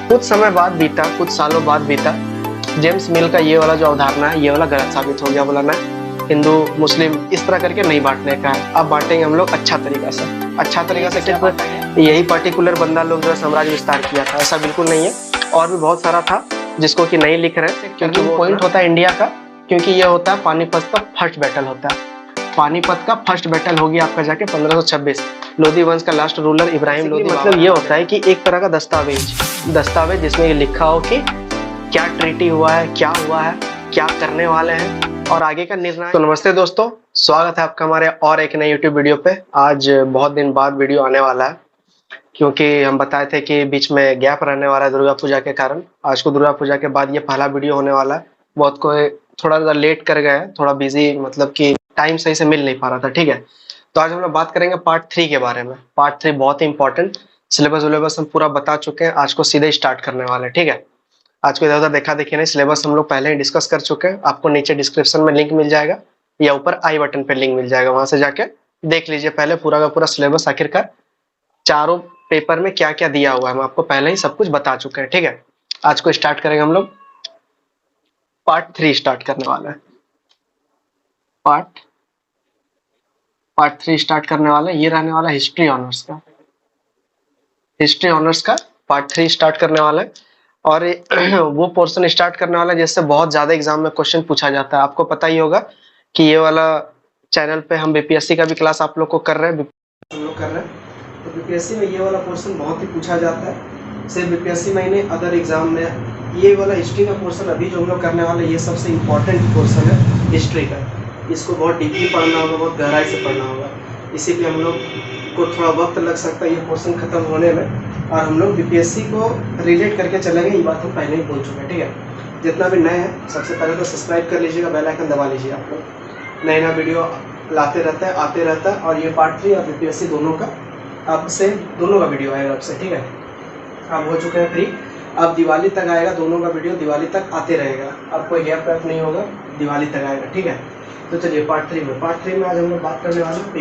कुछ समय बाद बीता, कुछ सालों बाद बीता, जेम्स मिल का ये वाला जो अवधारणा है ये वाला गलत साबित हो गया। बोला ना हिंदू मुस्लिम इस तरह करके नहीं बांटने का है, अब बांटेंगे हम लोग अच्छा तरीका से। अच्छा तरीका से सिर्फ यही पर्टिकुलर बंदा लोग जो है साम्राज्य विस्तार किया था, ऐसा बिल्कुल नहीं है। और भी बहुत सारा था जिसको कि नहीं लिख रहे, क्योंकि वो पॉइंट होता है इंडिया का, क्योंकि ये होता है पानीपत का फर्स्ट बैटल होता है। पानीपत का फर्स्ट बैटल होगी आपका जाके 1526, लोधी वंश का लास्ट रूलर इब्राहिम लोधी। मतलब ये होता है कि एक तरह का दस्तावेज जिसमें ये लिखा हो कि क्या ट्रीटी हुआ है, क्या हुआ है, क्या करने वाले हैं और आगे का निर्णय। तो नमस्ते दोस्तों, स्वागत है आपका हमारे और एक नए यूट्यूब वीडियो पे। आज बहुत दिन बाद वीडियो आने वाला है, क्योंकि हम बताए थे कि बीच में गैप रहने वाला है दुर्गा पूजा के कारण। आज को दुर्गा पूजा के बाद ये पहला वीडियो होने वाला है। बहुत कोई थोड़ा सा लेट कर गए, थोड़ा बिजी, मतलब कि टाइम सही से मिल नहीं पा रहा था। ठीक है, तो आज हम लोग बात करेंगे पार्ट 3 के बारे में। पार्ट 3 बहुत ही इंपॉर्टेंट, सिलेबस हम पूरा बता चुके हैं। आज को सीधे स्टार्ट करने वाले हैं। ठीक है, आज को इधर उधर देखा देखी नहीं, सिलेबस हम लोग पहले ही डिस्कस कर चुके हैं। आपको नीचे डिस्क्रिप्शन में लिंक मिल जाएगा या ऊपर आई बटन पे लिंक मिल जाएगा, वहां से जाके देख लीजिए पहले पूरा का पूरा सिलेबस। आखिरकार चारों पेपर में क्या क्या दिया हुआ है हम आपको पहले ही सब कुछ बता चुके हैं। ठीक है, आज को स्टार्ट करेंगे हम लोग, पार्ट 3 स्टार्ट करने वाला है। पार्ट 3 स्टार्ट करने वाला है, ये रहने वाला हिस्ट्री ऑनर्स का। हिस्ट्री ऑनर्स का पार्ट 3 स्टार्ट करने वाला है, और वो पोर्शन स्टार्ट करने वाला है जिससे बहुत ज्यादा एग्जाम में क्वेश्चन पूछा जाता है। आपको पता ही होगा कि ये वाला चैनल पे हम बीपीएससी का भी क्लास आप लोग को कर रहे हैं, तो बीपीएससी में ये वाला पोर्शन बहुत ही पूछा जाता है। सिर्फ बीपीएससी में ही नहीं, अदर एग्जाम में ये वाला हिस्ट्री का पोर्शन अभी जो हम लोग करने वाले, ये सबसे इम्पोर्टेंट पोर्शन है हिस्ट्री का। इसको बहुत डीपली पढ़ना होगा, बहुत गहराई से पढ़ना होगा, इसीलिए हम लोग को थोड़ा वक्त लग सकता है ये पोर्शन खत्म होने में। और हम लोग बीपीएससी को रिलेट करके चलेंगे, ये बात हम पहले ही बोल चुके हैं। ठीक है, जितना भी नए हैं सबसे पहले तो सब्सक्राइब कर लीजिएगा, बेल आइकन दबा लीजिए। आप लोग नए नया वीडियो लाते रहता है, आते रहता है। और ये पार्ट 3 और बीपीएससी दोनों का आपसे दोनों का वीडियो आएगा आपसे। ठीक है, अब हो चुके हैं फ्री, अब दिवाली तक आएगा दोनों का वीडियो, दिवाली तक आते रहेगा, अब कोई गैप वैप नहीं होगा, दिवाली तक आएगा। ठीक है, तो चलिए पार्ट 3 में आज हम लोग बात करने वाले हैं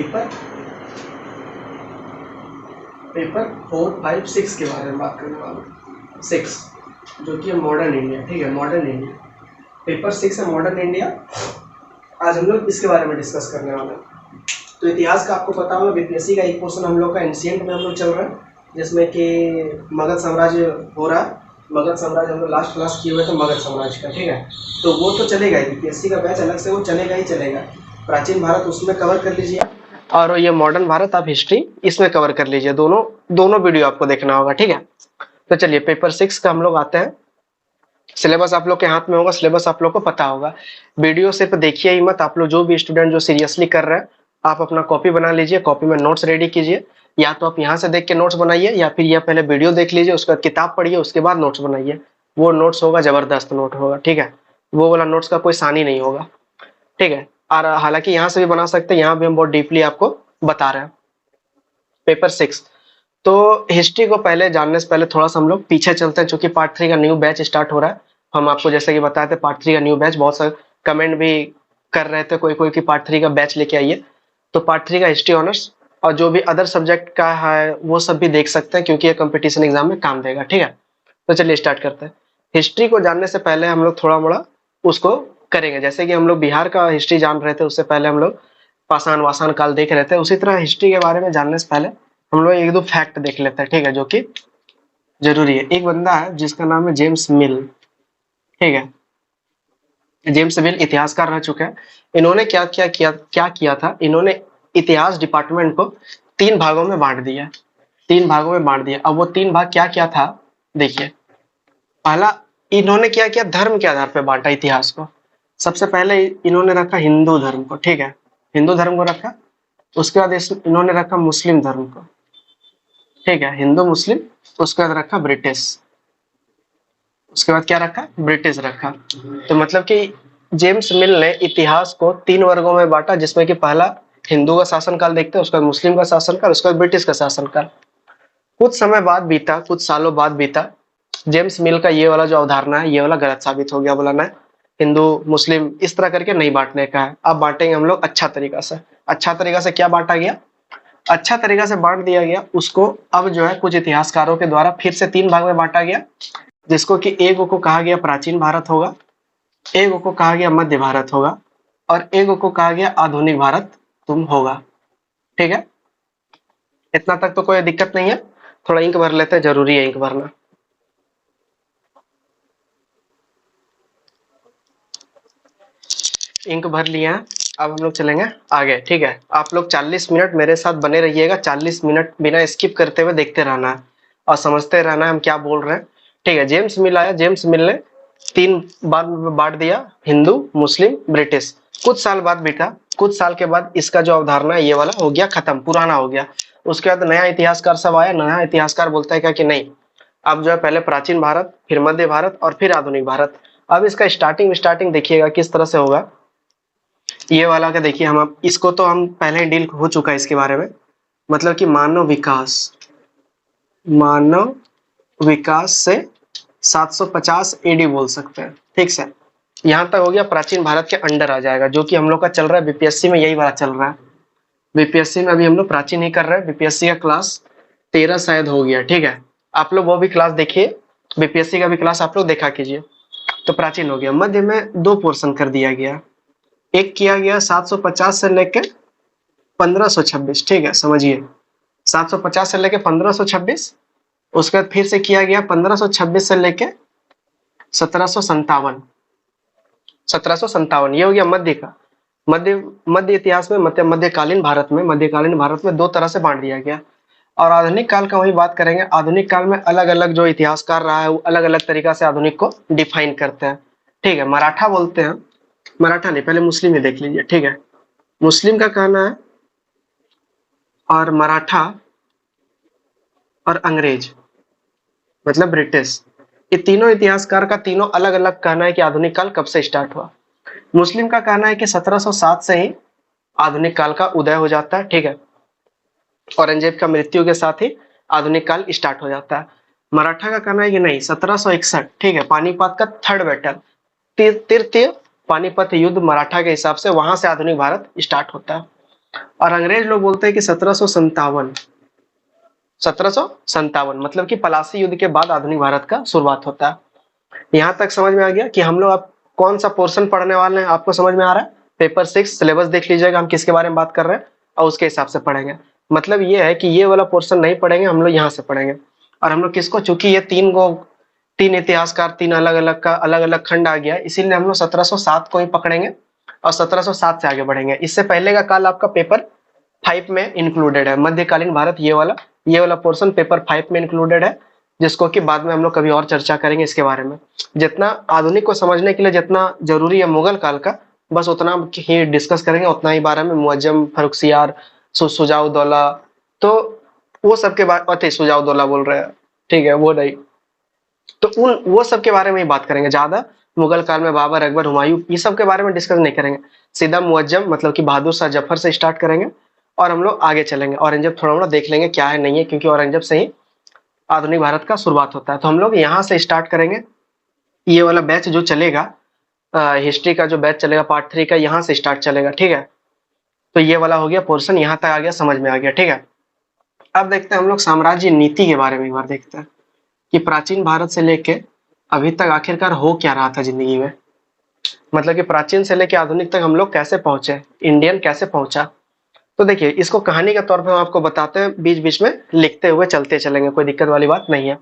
पेपर 4, 5, 6 के बारे में बात करने वाले हैं। 6 जो कि है मॉडर्न इंडिया। ठीक है, मॉडर्न इंडिया, पेपर 6 है मॉडर्न इंडिया। आज हम लोग इसके बारे में डिस्कस करने वाले हैं। तो इतिहास का आपको पता होगा, बीपीएससी का एक पोर्शन हम लोग का एंशिएंट में हम लोग चल रहा है, जिसमें कि मगध साम्राज्य हो रहा है। मगध साम्राज्य हम लोग लास्ट क्लास किए हुए थे मगध साम्राज्य का। ठीक है, तो वो तो चलेगा ही, बीपीएससी का बैच अलग से वो चलेगा ही चलेगा। प्राचीन भारत उसमें कवर कर लीजिए, और ये मॉडर्न भारत आप हिस्ट्री इसमें कवर कर लीजिए। दोनों वीडियो आपको देखना होगा। ठीक है, तो चलिए पेपर 6 का हम लोग आते हैं। सिलेबस आप लोग के हाथ में होगा, सिलेबस आप लोग को पता होगा। वीडियो सिर्फ देखिए ही मत, आप लोग जो भी स्टूडेंट जो सीरियसली कर रहे हैं, आप अपना कॉपी बना लीजिए, कॉपी में नोट्स रेडी कीजिए। या तो आप यहाँ से देख के नोट्स बनाइए, या फिर यह पहले वीडियो देख लीजिए, उसके बाद किताब पढ़िए, उसके बाद नोट्स बनाइए। वो नोट्स होगा जबरदस्त नोट होगा। ठीक है, वो वाला नोट्स का कोई सानी नहीं होगा। ठीक है, और हालांकि यहाँ से भी बना सकते हैं, यहाँ भी हम बहुत डीपली आपको बता रहे हैं। पेपर 6, तो हिस्ट्री को पहले जानने से पहले थोड़ा सा हम लोग पीछे चलते हैं, क्योंकि पार्ट 3 का न्यू बैच स्टार्ट हो रहा है। हम आपको जैसे कि बताए थे पार्ट 3 का न्यू बैच, बहुत सारे कमेंट भी कर रहे थे कोई कि पार्ट 3 का बैच लेके आइए। तो पार्ट 3 का हिस्ट्री ऑनर्स और जो भी अदर सब्जेक्ट का है वो सब भी देख सकते हैं, क्योंकि ये कंपटीशन एग्जाम में काम देगा। ठीक है, तो चलिए स्टार्ट करते हैं। हिस्ट्री को जानने से पहले हम लोग थोड़ा मोड़ा उसको करेंगे, जैसे कि हम लोग बिहार का हिस्ट्री जान रहे थे, उससे पहले हम लोग पाषाण वाषाण काल देख रहे थे। उसी तरह हिस्ट्री के बारे में जानने से पहले हम लोग एक दो फैक्ट देख लेते हैं। ठीक है, जो कि जरूरी है। एक बंदा है जिसका नाम है जेम्स मिल। ठीक है, जेम्स मिल इतिहासकार रह चुके हैं। इन्होंने क्या किया था, इन्होंने इतिहास डिपार्टमेंट को 3 भागों में बांट दिया। 3 भागों में बांट दिया। अब वो 3 भाग क्या क्या था देखिए। पहला, इन्होंने क्या किया, धर्म के आधार पर बांटा इतिहास को। सबसे पहले इन्होंने रखा हिंदू धर्म को। ठीक है, हिंदू धर्म को रखा। उसके बाद इन्होंने रखा मुस्लिम धर्म को। ठीक है, हिंदू मुस्लिम। उसके बाद रखा ब्रिटिश। उसके बाद क्या रखा, ब्रिटिश रखा। तो मतलब कि जेम्स मिल ने इतिहास को 3 वर्गों में बांटा, जिसमें कि पहला हिंदू का शासनकाल देखते हैं, उसके बाद मुस्लिम का शासनकाल, उसके बाद ब्रिटिश का शासनकाल। कुछ समय बाद बीता, कुछ सालों बाद बीता, जेम्स मिल का ये वाला जो अवधारणा है ये वाला गलत साबित हो गया। बोला ना हिंदू मुस्लिम इस तरह करके नहीं बांटने का है, अब बांटेंगे हम लोग अच्छा तरीका से। अच्छा तरीका से क्या बांटा गया, अच्छा तरीका से बांट दिया गया उसको। अब जो है कुछ इतिहासकारों के द्वारा फिर से 3 भाग में बांटा गया, जिसको कि एक को कहा गया प्राचीन भारत होगा, एक को कहा गया मध्य भारत होगा, और एक को कहा गया आधुनिक भारत तुम होगा। ठीक है, इतना तक तो कोई दिक्कत नहीं है। थोड़ा इंक भर लेते हैं, जरूरी है इंक भरना। इंक भर लिया है, अब हम लोग चलेंगे आगे। ठीक है, आप लोग 40 मिनट मेरे साथ बने रहिएगा, 40 मिनट बिना स्किप करते हुए देखते रहना है और समझते रहना है हम क्या बोल रहे हैं। ठीक है, जेम्स मिल आया, जेम्स मिल ने 3 बार बांट दिया, हिंदू, मुस्लिम, ब्रिटिश। कुछ साल बाद बेटा, कुछ साल के बाद इसका जो अवधारणा है ये वाला हो गया खत्म, पुराना हो गया। उसके बाद नया इतिहासकार सब आया, नया इतिहासकार बोलता है क्या कि नहीं, अब जो है पहले प्राचीन भारत, फिर मध्य भारत और फिर आधुनिक भारत। अब इसका स्टार्टिंग स्टार्टिंग देखिएगा किस तरह से होगा ये वाला का। देखिए हम इसको तो हम पहले ही डील हो चुका है इसके बारे में, मतलब कि मानव विकास से 750 एडी बोल सकते हैं। ठीक से, यहाँ तक हो गया, प्राचीन भारत के अंडर आ जाएगा, जो कि हम लोग का चल रहा है बीपीएससी में, यही वाला चल रहा है बीपीएससी में। अभी हम लोग प्राचीन ही कर रहे हैं, बीपीएससी का क्लास 13 शायद हो गया। ठीक है, आप लोग वो भी क्लास देखिए, बीपीएससी का भी क्लास आप लोग देखा कीजिए। तो प्राचीन हो गया, मध्य में 2 पोर्शन कर दिया गया, एक किया गया 750 से लेके 1526। ठीक है, समझिए 750 से लेके 1526, उसके बाद फिर से किया गया 1526 से लेके 1757। 1757 ये हो गया मध्य का। मध्य इतिहास में, मतलब मध्यकालीन भारत में 2 तरह से बांट दिया गया। और आधुनिक काल का वही बात करेंगे। आधुनिक काल में अलग अलग जो इतिहासकार रहा है वो अलग अलग तरीका से आधुनिक को डिफाइन करते हैं। ठीक है, मराठा बोलते हैं, मराठा नहीं, पहले मुस्लिम ही देख लीजिए। ठीक है, मुस्लिम का कहना है, और मराठा और अंग्रेज मतलब ब्रिटिश, ये तीनों इतिहासकार का तीनों अलग अलग कहना है कि आधुनिक काल कब से स्टार्ट हुआ। मुस्लिम का कहना है कि 1707 से ही आधुनिक काल का उदय हो जाता है। ठीक है, औरंगजेब का मृत्यु के साथ ही आधुनिक काल स्टार्ट हो जाता है। मराठा का कहना है कि नहीं, 1761, ठीक है, पानीपत का 3rd बैटल, तृतीय पानीपत युद्ध मराठा के हिसाब से, वहां से आधुनिक भारत स्टार्ट होता है। और अंग्रेज लोग बोलते हैं कि 1757 मतलब कि पलासी युद्ध के बाद आधुनिक भारत का शुरुआत होता है। यहाँ तक समझ में आ गया कि हम लोग अब कौन सा पोर्शन पढ़ने वाले हैं, आपको समझ में आ रहा है। पेपर 6 सिलेबस देख लीजिएगा, हम किसके बारे में बात कर रहे हैं और उसके हिसाब से पढ़ेंगे। मतलब ये है कि ये वाला पोर्शन नहीं पढ़ेंगे, हम लोग यहाँ से पढ़ेंगे। और हम लोग किसको, चूंकि ये 3 इतिहासकार, 3 अलग अलग का अलग अलग खंड आ गया, इसीलिए हम लोग 1707 को ही पकड़ेंगे और 1707 से आगे बढ़ेंगे। इससे पहले का काल आपका पेपर 5 में इंक्लूडेड है, मध्यकालीन भारत, ये वाला पोर्शन पेपर 5 में इंक्लूडेड है, जिसको कि बाद में हम लोग कभी और चर्चा करेंगे इसके बारे में। जितना आधुनिक को समझने के लिए जितना जरूरी है मुगल काल का, बस उतना ही डिस्कस करेंगे, उतना ही बारे में। मुअज्जम, फर्रुखसियार, सुजाउद्दौला, तो वो सब के बारे, सुजाउद्दौला बोल रहे हैं, ठीक है, वो नहीं, तो वो सब के बारे में ही बात करेंगे ज्यादा। मुगल काल में बाबर, अकबर, हुमायूं, ये सब के बारे में डिस्कस नहीं करेंगे। सीधा मुअज्जम मतलब कि बहादुर शाह जफर से स्टार्ट करेंगे और हम लोग आगे चलेंगे। औरंगजेब थोड़ा मोड़ा देख लेंगे क्या है नहीं है, क्योंकि औरंगजेब से ही आधुनिक भारत का शुरुआत होता है। तो हम लोग यहाँ से स्टार्ट करेंगे, ये वाला बैच जो चलेगा, हिस्ट्री का जो बैच चलेगा पार्ट 3 का, यहाँ से स्टार्ट चलेगा। ठीक है, तो ये वाला हो गया पोर्शन, यहाँ तक आ गया, समझ में आ गया। ठीक है, अब देखते हैं हम लोग साम्राज्य नीति के बारे में एक बार देखते हैं कि प्राचीन भारत से लेके अभी तक आखिरकार हो क्या रहा था जिंदगी में। मतलब कि प्राचीन से लेके आधुनिक तक हम लोग कैसे पहुंचे, इंडियन कैसे पहुंचा। तो देखिए, इसको कहानी के तौर पर हम आपको बताते हैं, बीच बीच में लिखते हुए चलते चलेंगे, कोई दिक्कत वाली बात नहीं है।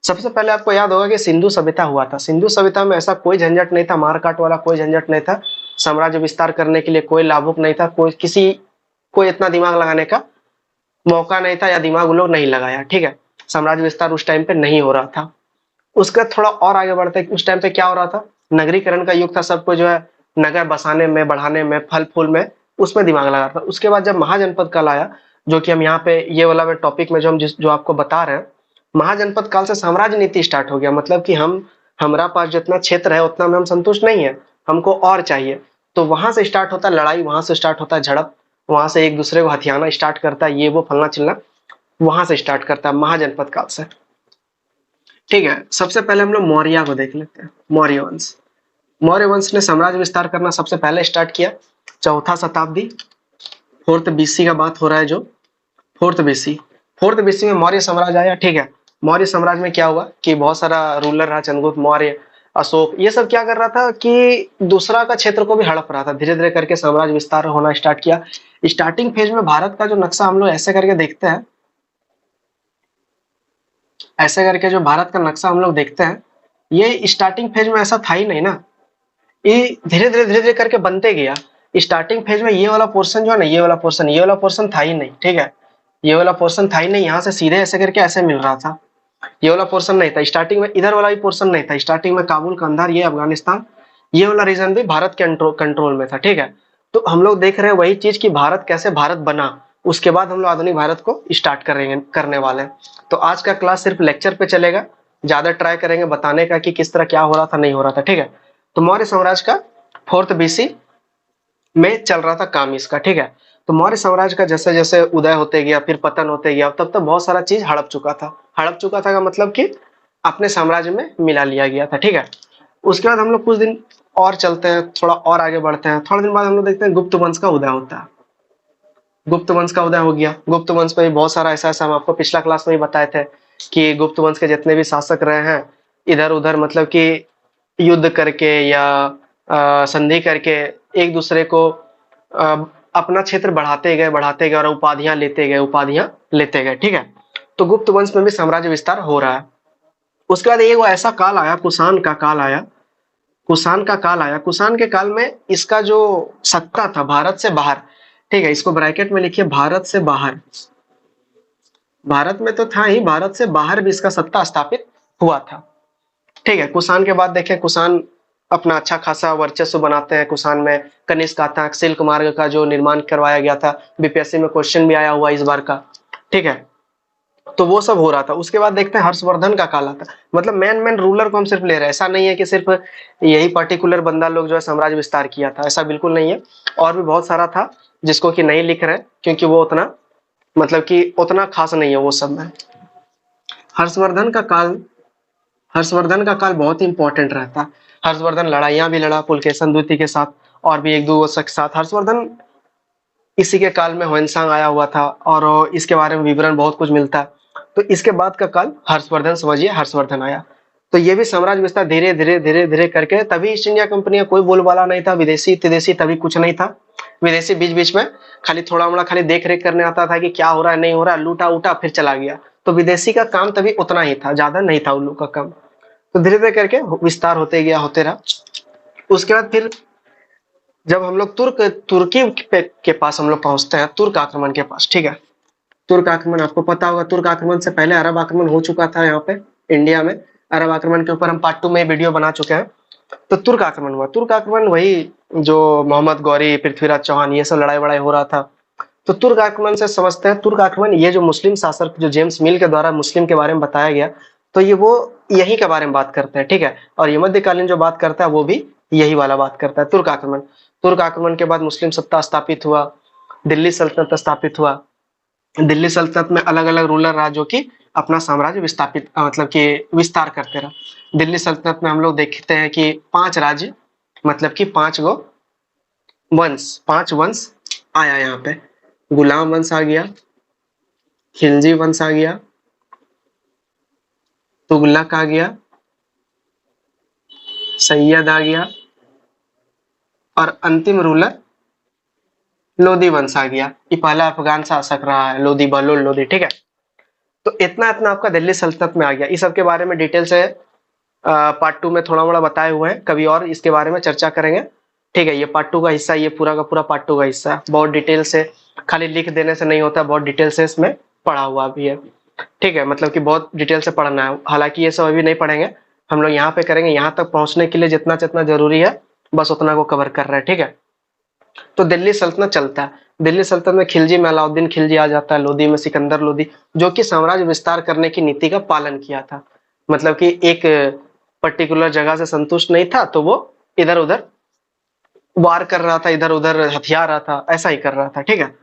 सबसे पहले आपको याद होगा कि सिंधु सभ्यता हुआ था। सिंधु सभ्यता में ऐसा कोई झंझट नहीं था, मारकाट वाला कोई झंझट नहीं था, साम्राज्य विस्तार करने के लिए कोई लाभुक नहीं था, कोई इतना दिमाग लगाने का मौका नहीं था या दिमाग उन लोग नहीं लगाया। ठीक है, साम्राज्य विस्तार उस टाइम पे नहीं हो रहा था। उसका थोड़ा और आगे बढ़ते हैं, उस टाइम पे क्या हो रहा था, नगरीकरण का युग था, सबको जो है नगर बसाने में, बढ़ाने में, फल फूल में, उसमें दिमाग लगा था। उसके बाद जब महाजनपद काल आया, जो कि हम यहाँ पे ये वाला टॉपिक में जो आपको बता रहे हैं, महाजनपद काल से साम्राज्य नीति स्टार्ट हो गया। मतलब कि हमारा पास जितना क्षेत्र है उतना में हम संतुष्ट नहीं है, हमको और चाहिए। तो वहां से स्टार्ट होता है लड़ाई, वहां से स्टार्ट होता है झड़प, वहां से एक दूसरे को हथियाना स्टार्ट करता है, ये वो फलना चिलना, वहां से स्टार्ट करता है महाजनपद काल से। ठीक है, सबसे पहले हम लोग मौर्य को देख लेते हैं। मौर्य वंश ने साम्राज्य विस्तार करना सबसे पहले स्टार्ट किया, 4th शताब्दी, 4th BC का बात हो रहा है जो। Fourth BC. फोर्थ बीसी में मौर्य साम्राज्य आया, ठीक है। मौर्य साम्राज्य में क्या हुआ कि बहुत सारा रूलर रहा, चंद्रगुप्त मौर्य, अशोक, ये सब क्या कर रहा था कि दूसरा का क्षेत्र को भी हड़प रहा था। धीरे धीरे करके साम्राज्य विस्तार होना स्टार्ट किया। स्टार्टिंग फेज में भारत का जो नक्शा हम लोग ऐसे करके देखते हैं, ऐसे करके जो भारत का नक्शा हम लोग देखते हैं, ये स्टार्टिंग फेज में ऐसा था ही नहीं ना। ये धीरे धीरे करके बनते गया। स्टार्टिंग फेज में ये वाला पोर्शन जो है ना, ये वाला पोर्शन था ही नहीं, ठीक है। ये वाला पोर्शन था ही नहीं, यहाँ से सीधे ऐसे करके ऐसे मिल रहा था। ये वाला पोर्शन नहीं था स्टार्टिंग में, इधर वाला भी पोर्शन नहीं था स्टार्टिंग में। काबुल, कंधार, ये अफगानिस्तान, ये वाला रीजन भी भारत के कंट्रोल में था, ठीक है। तो हम लोग देख रहे हैं वही चीज कि भारत कैसे भारत बना, उसके बाद हम लोग आधुनिक भारत को स्टार्ट करेंगे, करने वाले हैं। तो आज का क्लास सिर्फ लेक्चर पे चलेगा, ज्यादा ट्राई करेंगे बताने का कि किस तरह क्या हो रहा था, नहीं हो रहा था, ठीक है। तो मौर्य साम्राज्य का फोर्थ बीसी में चल रहा था काम इसका, ठीक है। तो मौर्य साम्राज्य का जैसे जैसे उदय होते गया, फिर पतन होते गया, तब तक बहुत सारा चीज हड़प चुका था। हड़प चुका था का मतलब कि अपने साम्राज्य में मिला लिया गया था, ठीक है। उसके बाद हम लोग कुछ दिन और चलते हैं, थोड़ा और आगे बढ़ते हैं। थोड़ा दिन बाद हम लोग देखते हैं गुप्त वंश का उदय होता है। गुप्त वंश का उदय हो गया। गुप्त वंश में भी बहुत सारा ऐसा ऐसा, हम आपको पिछला क्लास में ही बताए थे कि गुप्त वंश के जितने भी शासक रहे हैं, इधर उधर मतलब कि युद्ध करके या संधि करके एक दूसरे को अपना क्षेत्र बढ़ाते गए और उपाधियां लेते गए, ठीक है। तो गुप्त वंश में भी साम्राज्य विस्तार हो रहा है। उसके बाद एक वो ऐसा काल आया, कुषाण का काल आया। कुषाण का काल आया। कुषाण के काल में इसका जो सत्ता था भारत से बाहर, ठीक है, इसको ब्रैकेट में लिखिए, भारत से बाहर। भारत में तो था ही, भारत से बाहर भी इसका सत्ता स्थापित हुआ था, ठीक है। कुषाण के बाद देखें, कुषाण अपना अच्छा खासा वर्चस्व बनाते हैं। कुषाण में कनिष्क आता है, सिल्क मार्ग का जो निर्माण करवाया गया था, बीपीएससी में क्वेश्चन भी आया हुआ इस बार का, ठीक है। तो वो सब हो रहा था। उसके बाद देखते हैं हर्षवर्धन का काल आता। मतलब मैन रूलर को हम सिर्फ ले रहे हैं, ऐसा नहीं है कि सिर्फ यही पर्टिकुलर बंदा लोग जो है साम्राज्य विस्तार किया था, ऐसा बिल्कुल नहीं है। और भी बहुत सारा था जिसको कि नहीं लिख रहे क्योंकि वो उतना मतलब कि उतना खास नहीं है वो सब में। हर्षवर्धन का काल, हर्षवर्धन का काल बहुत ही इंपॉर्टेंट रहता। हर्षवर्धन लड़ाइयां भी लड़ा पुलकेशन द्वितीय के साथ और भी एक दो के साथ। हर्षवर्धन इसी के काल में ह्वेनसांग आया हुआ था और इसके बारे में विवरण बहुत कुछ मिलता है। तो इसके बाद का काल हर्षवर्धन समझिए, हर्षवर्धन आया। तो ये भी साम्राज्य विस्तार धीरे धीरे करके, तभी ईस्ट इंडिया कंपनी का कोई बोलबाला नहीं था, विदेशी विदेशी तभी कुछ नहीं था। विदेशी बीच बीच में खाली थोड़ा मोड़ा खाली देख रेख करने आता था कि क्या हो रहा है नहीं हो रहा, लूटा उठा फिर चला गया। तो विदेशी का काम तभी उतना ही था, ज्यादा नहीं था उन लोग का काम। तो धीरे धीरे करके विस्तार होते गया, होते रहा। उसके बाद फिर जब हम लोग तुर्की के पास हम लोग पहुंचते हैं, तुर्क आक्रमण के पास, ठीक है। तुर्क आक्रमण आपको पता होगा, तुर्क आक्रमण से पहले अरब आक्रमण हो चुका था यहाँ पे इंडिया में। अरब आक्रमण के ऊपर हम पार्ट 2 में वीडियो बना चुके हैं। तो तुर्क आक्रमण हुआ। तुर्क आक्रमण वही जो मोहम्मद गौरी, पृथ्वीराज चौहान, ये सब लड़ाई वड़ाई हो रहा था। तो तुर्क आक्रमण से समझते हैं, तुर्क आक्रमण ये जो मुस्लिम शासक जो जेम्स मिल के द्वारा मुस्लिम के बारे में बताया गया, तो ये वो यही के बारे में बात करते हैं, ठीक है। और ये मध्यकालीन जो बात करता है वो भी यही वाला बात करता है, तुर्क आक्रमण। तुर्क आक्रमण के बाद मुस्लिम सत्ता स्थापित हुआ, दिल्ली सल्तनत स्थापित हुआ। दिल्ली सल्तनत में अलग अलग रूलर रहा जो कि अपना साम्राज्य विस्थापित मतलब कि विस्तार करते रहा। दिल्ली सल्तनत में हम लोग देखते हैं कि 5 राज्य मतलब कि 5 गो वंश, 5 वंश आया यहाँ पे। गुलाम वंश आ गया, खिलजी वंश आ गया, तुगलक आ गया, सैयद आ गया और अंतिम रूलर लोधी वंश आ गया। ये पहला अफगान शासक रहा है, लोधी, बहलोल लोधी, ठीक है। तो इतना इतना आपका दिल्ली सल्तनत में आ गया। इस सब के बारे में डिटेल से पार्ट 2 में थोड़ा मोड़ा बताए हुए हैं, कभी और इसके बारे में चर्चा करेंगे, ठीक है। ये पार्ट 2 का हिस्सा, ये पूरा का पूरा पार्ट 2 का हिस्सा है। बहुत डिटेल से, खाली लिख देने से नहीं होता, बहुत डिटेल से इसमें पढ़ा हुआ भी है, ठीक है। मतलब कि बहुत डिटेल से पढ़ना है। हालांकि ये सब अभी नहीं पढ़ेंगे, हम लोग यहाँ पे करेंगे। यहाँ तक पहुंचने के लिए जितना जितना जरूरी है बस उतना को कवर कर रहे हैं, ठीक है। तो दिल्ली सल्तनत चलता है। दिल्ली सल्तनत में खिलजी में अलाउद्दीन खिलजी आ जाता है, लोधी में सिकंदर लोधी, जो कि साम्राज्य विस्तार करने की नीति का पालन किया था। मतलब कि एक पर्टिकुलर जगह से संतुष्ट नहीं था तो वो इधर उधर वार कर रहा था, इधर उधर हथियार रहा था, ऐसा ही कर रहा था, ठीक है।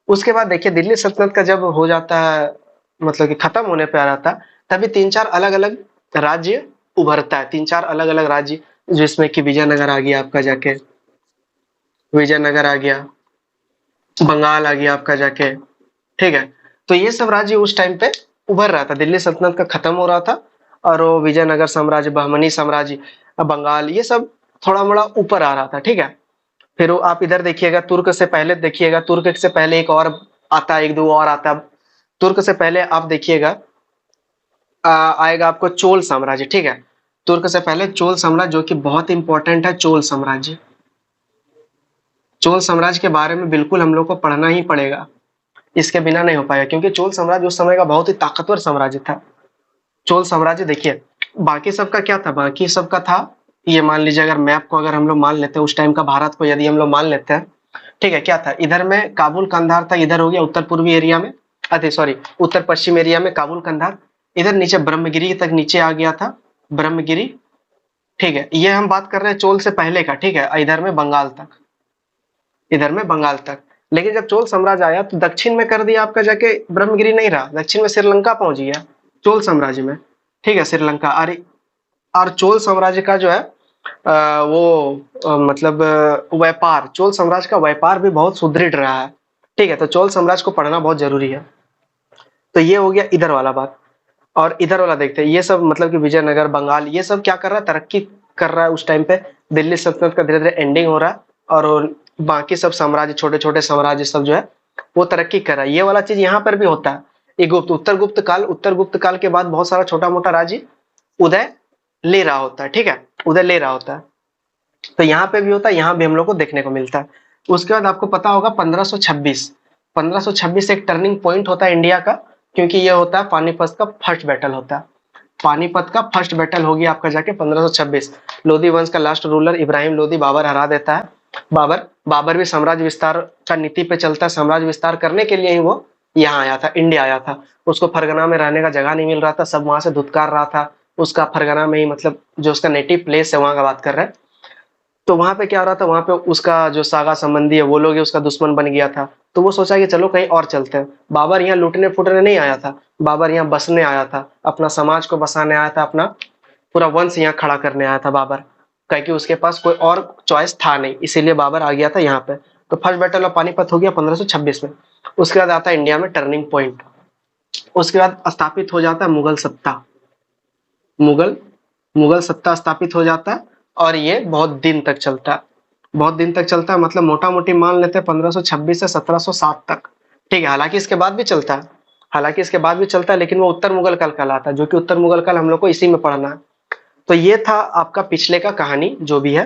उसके बाद देखिए दिल्ली सल्तनत का जब हो जाता है, मतलब कि खत्म होने पे आ रहा था, तभी 3-4 अलग अलग राज्य उभरता है। 3-4 अलग अलग राज्य, जिसमें कि विजयनगर आ गया आपका जाके, विजयनगर आ गया, बंगाल आ गया आपका जाके, ठीक है। तो ये सब राज्य उस टाइम पे उभर रहा था, दिल्ली सल्तनत का खत्म हो रहा था और वो विजयनगर साम्राज्य, बहमनी साम्राज्य, बंगाल, ये सब थोड़ा मोड़ा ऊपर आ रहा था, ठीक है। फिर वो आप इधर देखिएगा, तुर्क से पहले देखिएगा, तुर्क से पहले एक और आता है, एक दो और आता है। तुर्क से पहले आप देखिएगा आएगा आपको चोल साम्राज्य, ठीक है। तुर्क से पहले चोल साम्राज्य, जो कि बहुत इंपॉर्टेंट है। चोल साम्राज्य, चोल साम्राज्य के बारे में बिल्कुल हम लोग को पढ़ना ही पड़ेगा, इसके बिना नहीं हो पाएगा, क्योंकि चोल साम्राज्य उस समय का बहुत ही ताकतवर साम्राज्य था। चोल साम्राज्य देखिए, बाकी सबका क्या था, बाकी सबका था, ये मान लीजिए अगर मैप को अगर हम लोग मान लेते हैं, उस टाइम का भारत को यदि हम लोग मान लेते हैं, ठीक है, क्या था, इधर में काबुल कंधार था, इधर हो गया उत्तर पूर्वी एरिया में, अरे सॉरी, उत्तर पश्चिम एरिया में काबुल कंधार, इधर नीचे ब्रह्मगिरी तक नीचे आ गया था, ब्रह्मगिरी, ठीक है। ये हम बात कर रहे हैं चोल से पहले का, ठीक है। इधर में बंगाल तक, इधर में बंगाल तक। लेकिन जब चोल साम्राज्य आया तो दक्षिण में कर दिया आपका जाके, ब्रह्मगिरी नहीं रहा, दक्षिण में श्रीलंका पहुंच गया चोल साम्राज्य में, ठीक है, श्रीलंका। और चोल साम्राज्य का जो है मतलब व्यापार, चोल साम्राज्य का व्यापार भी बहुत सुदृढ़ रहा है, ठीक है। तो चोल साम्राज्य को पढ़ना बहुत जरूरी है। तो ये हो गया इधर वाला बात। और इधर वाला देखते हैं, ये सब मतलब कि विजयनगर, बंगाल, ये सब क्या कर रहा है, तरक्की कर रहा है उस टाइम पे। दिल्ली सल्तनत का धीरे धीरे एंडिंग हो रहा है और बाकी सब साम्राज्य, छोटे छोटे साम्राज्य सब जो है वो तरक्की कर रहा है। ये वाला चीज यहाँ पर भी होता है। ये गुप्त, उत्तर गुप्त काल के बाद बहुत सारा छोटा मोटा राज्य उदय ले रहा होता है, ठीक है, उदय ले रहा होता है। तो यहाँ पे भी होता है, यहाँ भी हम लोग को देखने को मिलता है। उसके बाद आपको पता होगा 1526, 1526 एक टर्निंग पॉइंट होता है इंडिया का, क्योंकि ये होता है पानीपत का फर्स्ट बैटल होता है। पानीपत का फर्स्ट बैटल हो गया आपका जाके 1526। लोधी वंश का लास्ट रूलर इब्राहिम लोधी बाबर हरा देता है। बाबर भी साम्राज्य विस्तार का नीति पे चलता है, साम्राज्य विस्तार करने के लिए ही वो यहाँ आया था, इंडिया आया था। उसको फरगना में रहने का जगह नहीं मिल रहा था, सब वहां से धुतकार रहा था। उसका फरगना में ही, मतलब जो उसका नेटिव प्लेस है वहां का बात कर रहे हैं। तो वहां पे क्या हो रहा था, वहां पे उसका जो सागा संबंधी है वो लोग उसका दुश्मन बन गया था। तो वो सोचा कि चलो कहीं और चलते हैं। बाबर यहाँ लूटने फूटने नहीं आया था, बाबर यहाँ बसने आया था, अपना समाज को बसाने आया था, अपना पूरा वंश यहाँ खड़ा करने आया था बाबर, क्योंकि उसके पास कोई और चॉइस था नहीं, इसीलिए बाबर आ गया था यहाँ पे। तो फर्स्ट बैटल ऑफ पानीपत हो गया 1526 में। उसके बाद आता है इंडिया में टर्निंग पॉइंट। उसके बाद स्थापित हो जाता है मुगल सत्ता, मुगल मुगल सत्ता स्थापित हो जाता है। और ये बहुत दिन तक चलता है, बहुत दिन तक चलता है, मतलब मोटा मोटी मान लेते हैं 1526 से 1707 तक, ठीक है। हालांकि इसके बाद भी चलता है, हालांकि इसके बाद भी चलता है, लेकिन वो उत्तर मुगल काल कहलाता है, जो कि उत्तर मुगल काल हम लोग को इसी में पढ़ना है। तो ये था आपका पिछले का कहानी जो भी है,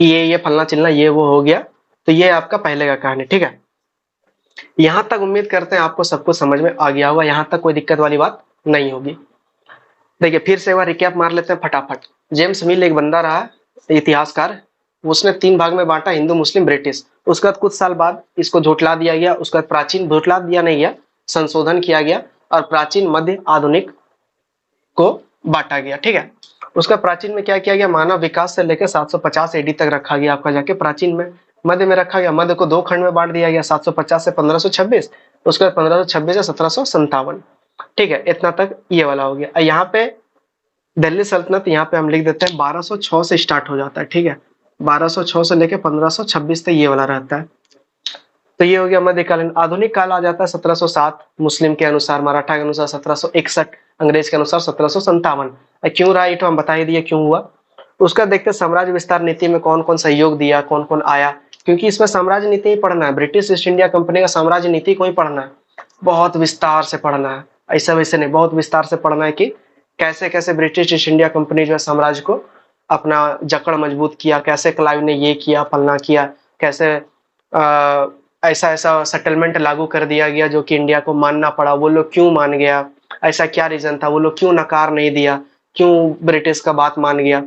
कि ये फलना चिलना ये वो हो गया। तो ये आपका पहले का कहानी, ठीक है। यहां तक उम्मीद करते हैं आपको सब कुछ समझ में आ गया होगा, यहां तक कोई दिक्कत वाली बात नहीं होगी। देखिए फिर से एक बार रिकैप मार लेते हैं फटाफट। जेम्स मिल एक बंदा रहा, इतिहासकार, उसने 3 भाग में बांटा, हिंदू मुस्लिम ब्रिटिश। उसके बाद कुछ साल बाद इसको झोटला दिया गया, उसका प्राचीन, झोटला दिया नहीं गया, संशोधन किया गया और प्राचीन, मध्य, आधुनिक को बांटा गया, ठीक है। उसका प्राचीन में क्या किया गया, मानव विकास से लेकर 750 एडी तक रखा गया आपका जाके प्राचीन में। मध्य में रखा गया, मध्य को 2 खंड में बांट दिया गया, 750 से 1526, उसके बाद 1526 से 1757, ठीक है। इतना तक ये वाला हो गया। यहाँ पे दिल्ली सल्तनत, यहाँ पे हम लिख देते हैं 1206 से स्टार्ट हो जाता है, ठीक है। 1206 से लेके 1526 तक ये वाला रहता है। तो ये हो गया मध्यकालीन। आधुनिक काल आ जाता है 1707, मुस्लिम के अनुसार, मराठा के अनुसार 1761, अंग्रेज के अनुसार 1757। क्यों रहा ये तो हम बता ही दिए क्यों हुआ। उसका देखते साम्राज्य विस्तार नीति में कौन कौन सहयोग दिया, कौन कौन आया, क्योंकि इसमें साम्राज्य नीति ही पढ़ना है, ब्रिटिश ईस्ट इंडिया कंपनी का साम्राज्य नीति को ही पढ़ना है, बहुत विस्तार से पढ़ना है। ऐसा वैसे नहीं, बहुत विस्तार से पढ़ना है कि कैसे कैसे ब्रिटिश ईस्ट इंडिया कंपनी जो है साम्राज्य को अपना जकड़ मजबूत किया, कैसे क्लाइव ने ये किया, फलना किया, कैसे ऐसा ऐसा सेटलमेंट लागू कर दिया गया जो कि इंडिया को मानना पड़ा, वो लोग क्यों मान गया, ऐसा क्या रीजन था, वो लोग क्यों नकार नहीं दिया, क्यों ब्रिटिश का बात मान गया।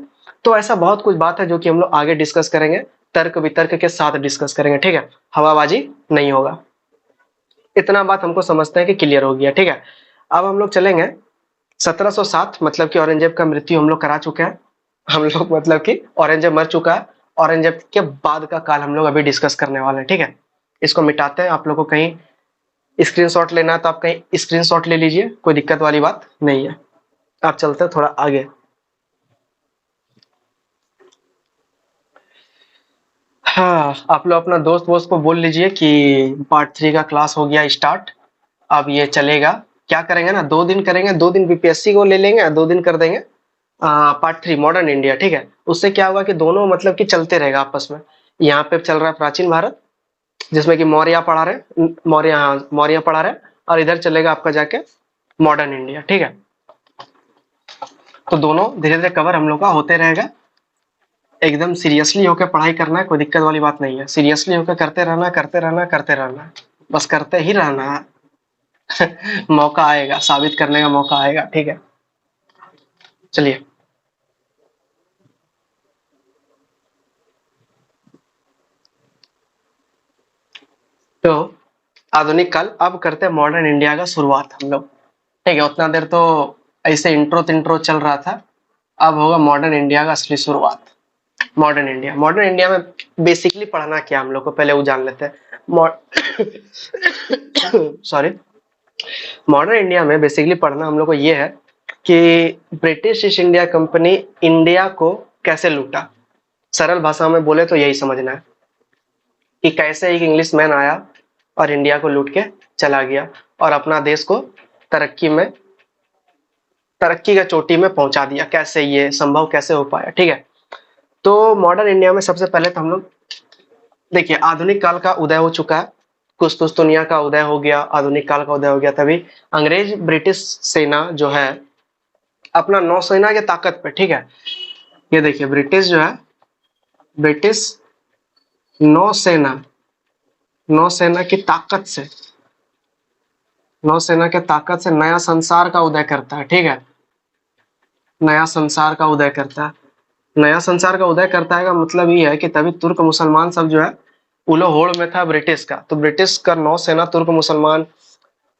तो ऐसा बहुत कुछ बात है जो कि हम लोग आगे डिस्कस करेंगे, तर्क वितर्क के साथ डिस्कस करेंगे, ठीक है, हवाबाजी नहीं होगा। इतना बात हमको समझते हैं कि क्लियर हो गया, ठीक है। अब हम लोग चलेंगे 1707, मतलब कि औरंगजेब का मृत्यु हम लोग करा चुके हैं, हम लोग मतलब कि औरंगजेब मर चुका है, औरंगजेब के बाद का काल हम लोग अभी डिस्कस करने वाले हैं, ठीक है। इसको मिटाते हैं, आप लोग को कहीं स्क्रीनशॉट लेना है तो आप कहीं स्क्रीनशॉट ले लीजिए, कोई दिक्कत वाली बात नहीं है। आप चलते हैं थोड़ा आगे। हाँ, आप लोग अपना दोस्त वोस्त को बोल लीजिए कि पार्ट 3 का क्लास हो गया स्टार्ट, अब ये चलेगा, क्या करेंगे ना, 2 दिन करेंगे, 2 दिन बीपीएससी को ले लेंगे, 2 दिन कर देंगे पार्ट 3 मॉडर्न इंडिया, ठीक है। उससे क्या होगा कि दोनों मतलब कि चलते रहेगा आपस में। यहाँ पे चल रहा है प्राचीन भारत, जिसमें कि मौर्य पढ़ा रहे, मौर्य, हाँ मौर्य पढ़ा रहे, और इधर चलेगा आपका जाके मॉडर्न इंडिया, ठीक है। तो दोनों धीरे धीरे कवर हम लोग का होते रहेगा। एकदम सीरियसली होकर पढ़ाई करना है, कोई दिक्कत वाली बात नहीं है, सीरियसली होकर करते रहना, करते रहना, करते रहना, बस करते ही रहना है। मौका आएगा, साबित करने का मौका आएगा, ठीक है। चलिए, तो आधुनिक काल, अब करते हैं मॉडर्न इंडिया का शुरुआत हम लोग, ठीक है। उतना देर तो ऐसे इंट्रो तिंट्रो चल रहा था, अब होगा मॉडर्न इंडिया का असली शुरुआत। मॉडर्न इंडिया, मॉडर्न इंडिया में बेसिकली पढ़ना क्या हम लोग को, पहले वो जान लेते हैं। सॉरी, मॉडर्न इंडिया में बेसिकली पढ़ना हम लोग को ये है कि British east India company India को कैसे लूटा। सरल भाषा में बोले तो यही समझना है कि कैसे एक इंग्लिश मैन आया और इंडिया को लूट के चला गया और अपना देश को तरक्की में, तरक्की का चोटी में पहुंचा दिया। कैसे ये संभव कैसे हो पाया, ठीक है। तो मॉडर्न इंडिया में सबसे पहले तो हम लोग देखिए, आधुनिक काल का उदय हो चुका है, कुछ दुनिया का उदय हो गया, आधुनिक काल का उदय हो गया। तभी अंग्रेज ब्रिटिश सेना जो है अपना नौसेना की ताकत पे, ठीक है, ये देखिए ब्रिटिश जो है, ब्रिटिश नौसेना, नौसेना की ताकत से, नौसेना के ताकत से नया संसार का उदय करता है, ठीक है। नया संसार का उदय करता है, नया संसार का उदय करता है का मतलब ये है कि तभी तुर्क मुसलमान सब जो है उलो होड़ में था ब्रिटिश का, तो ब्रिटिश का नौसेना तुर्क मुसलमान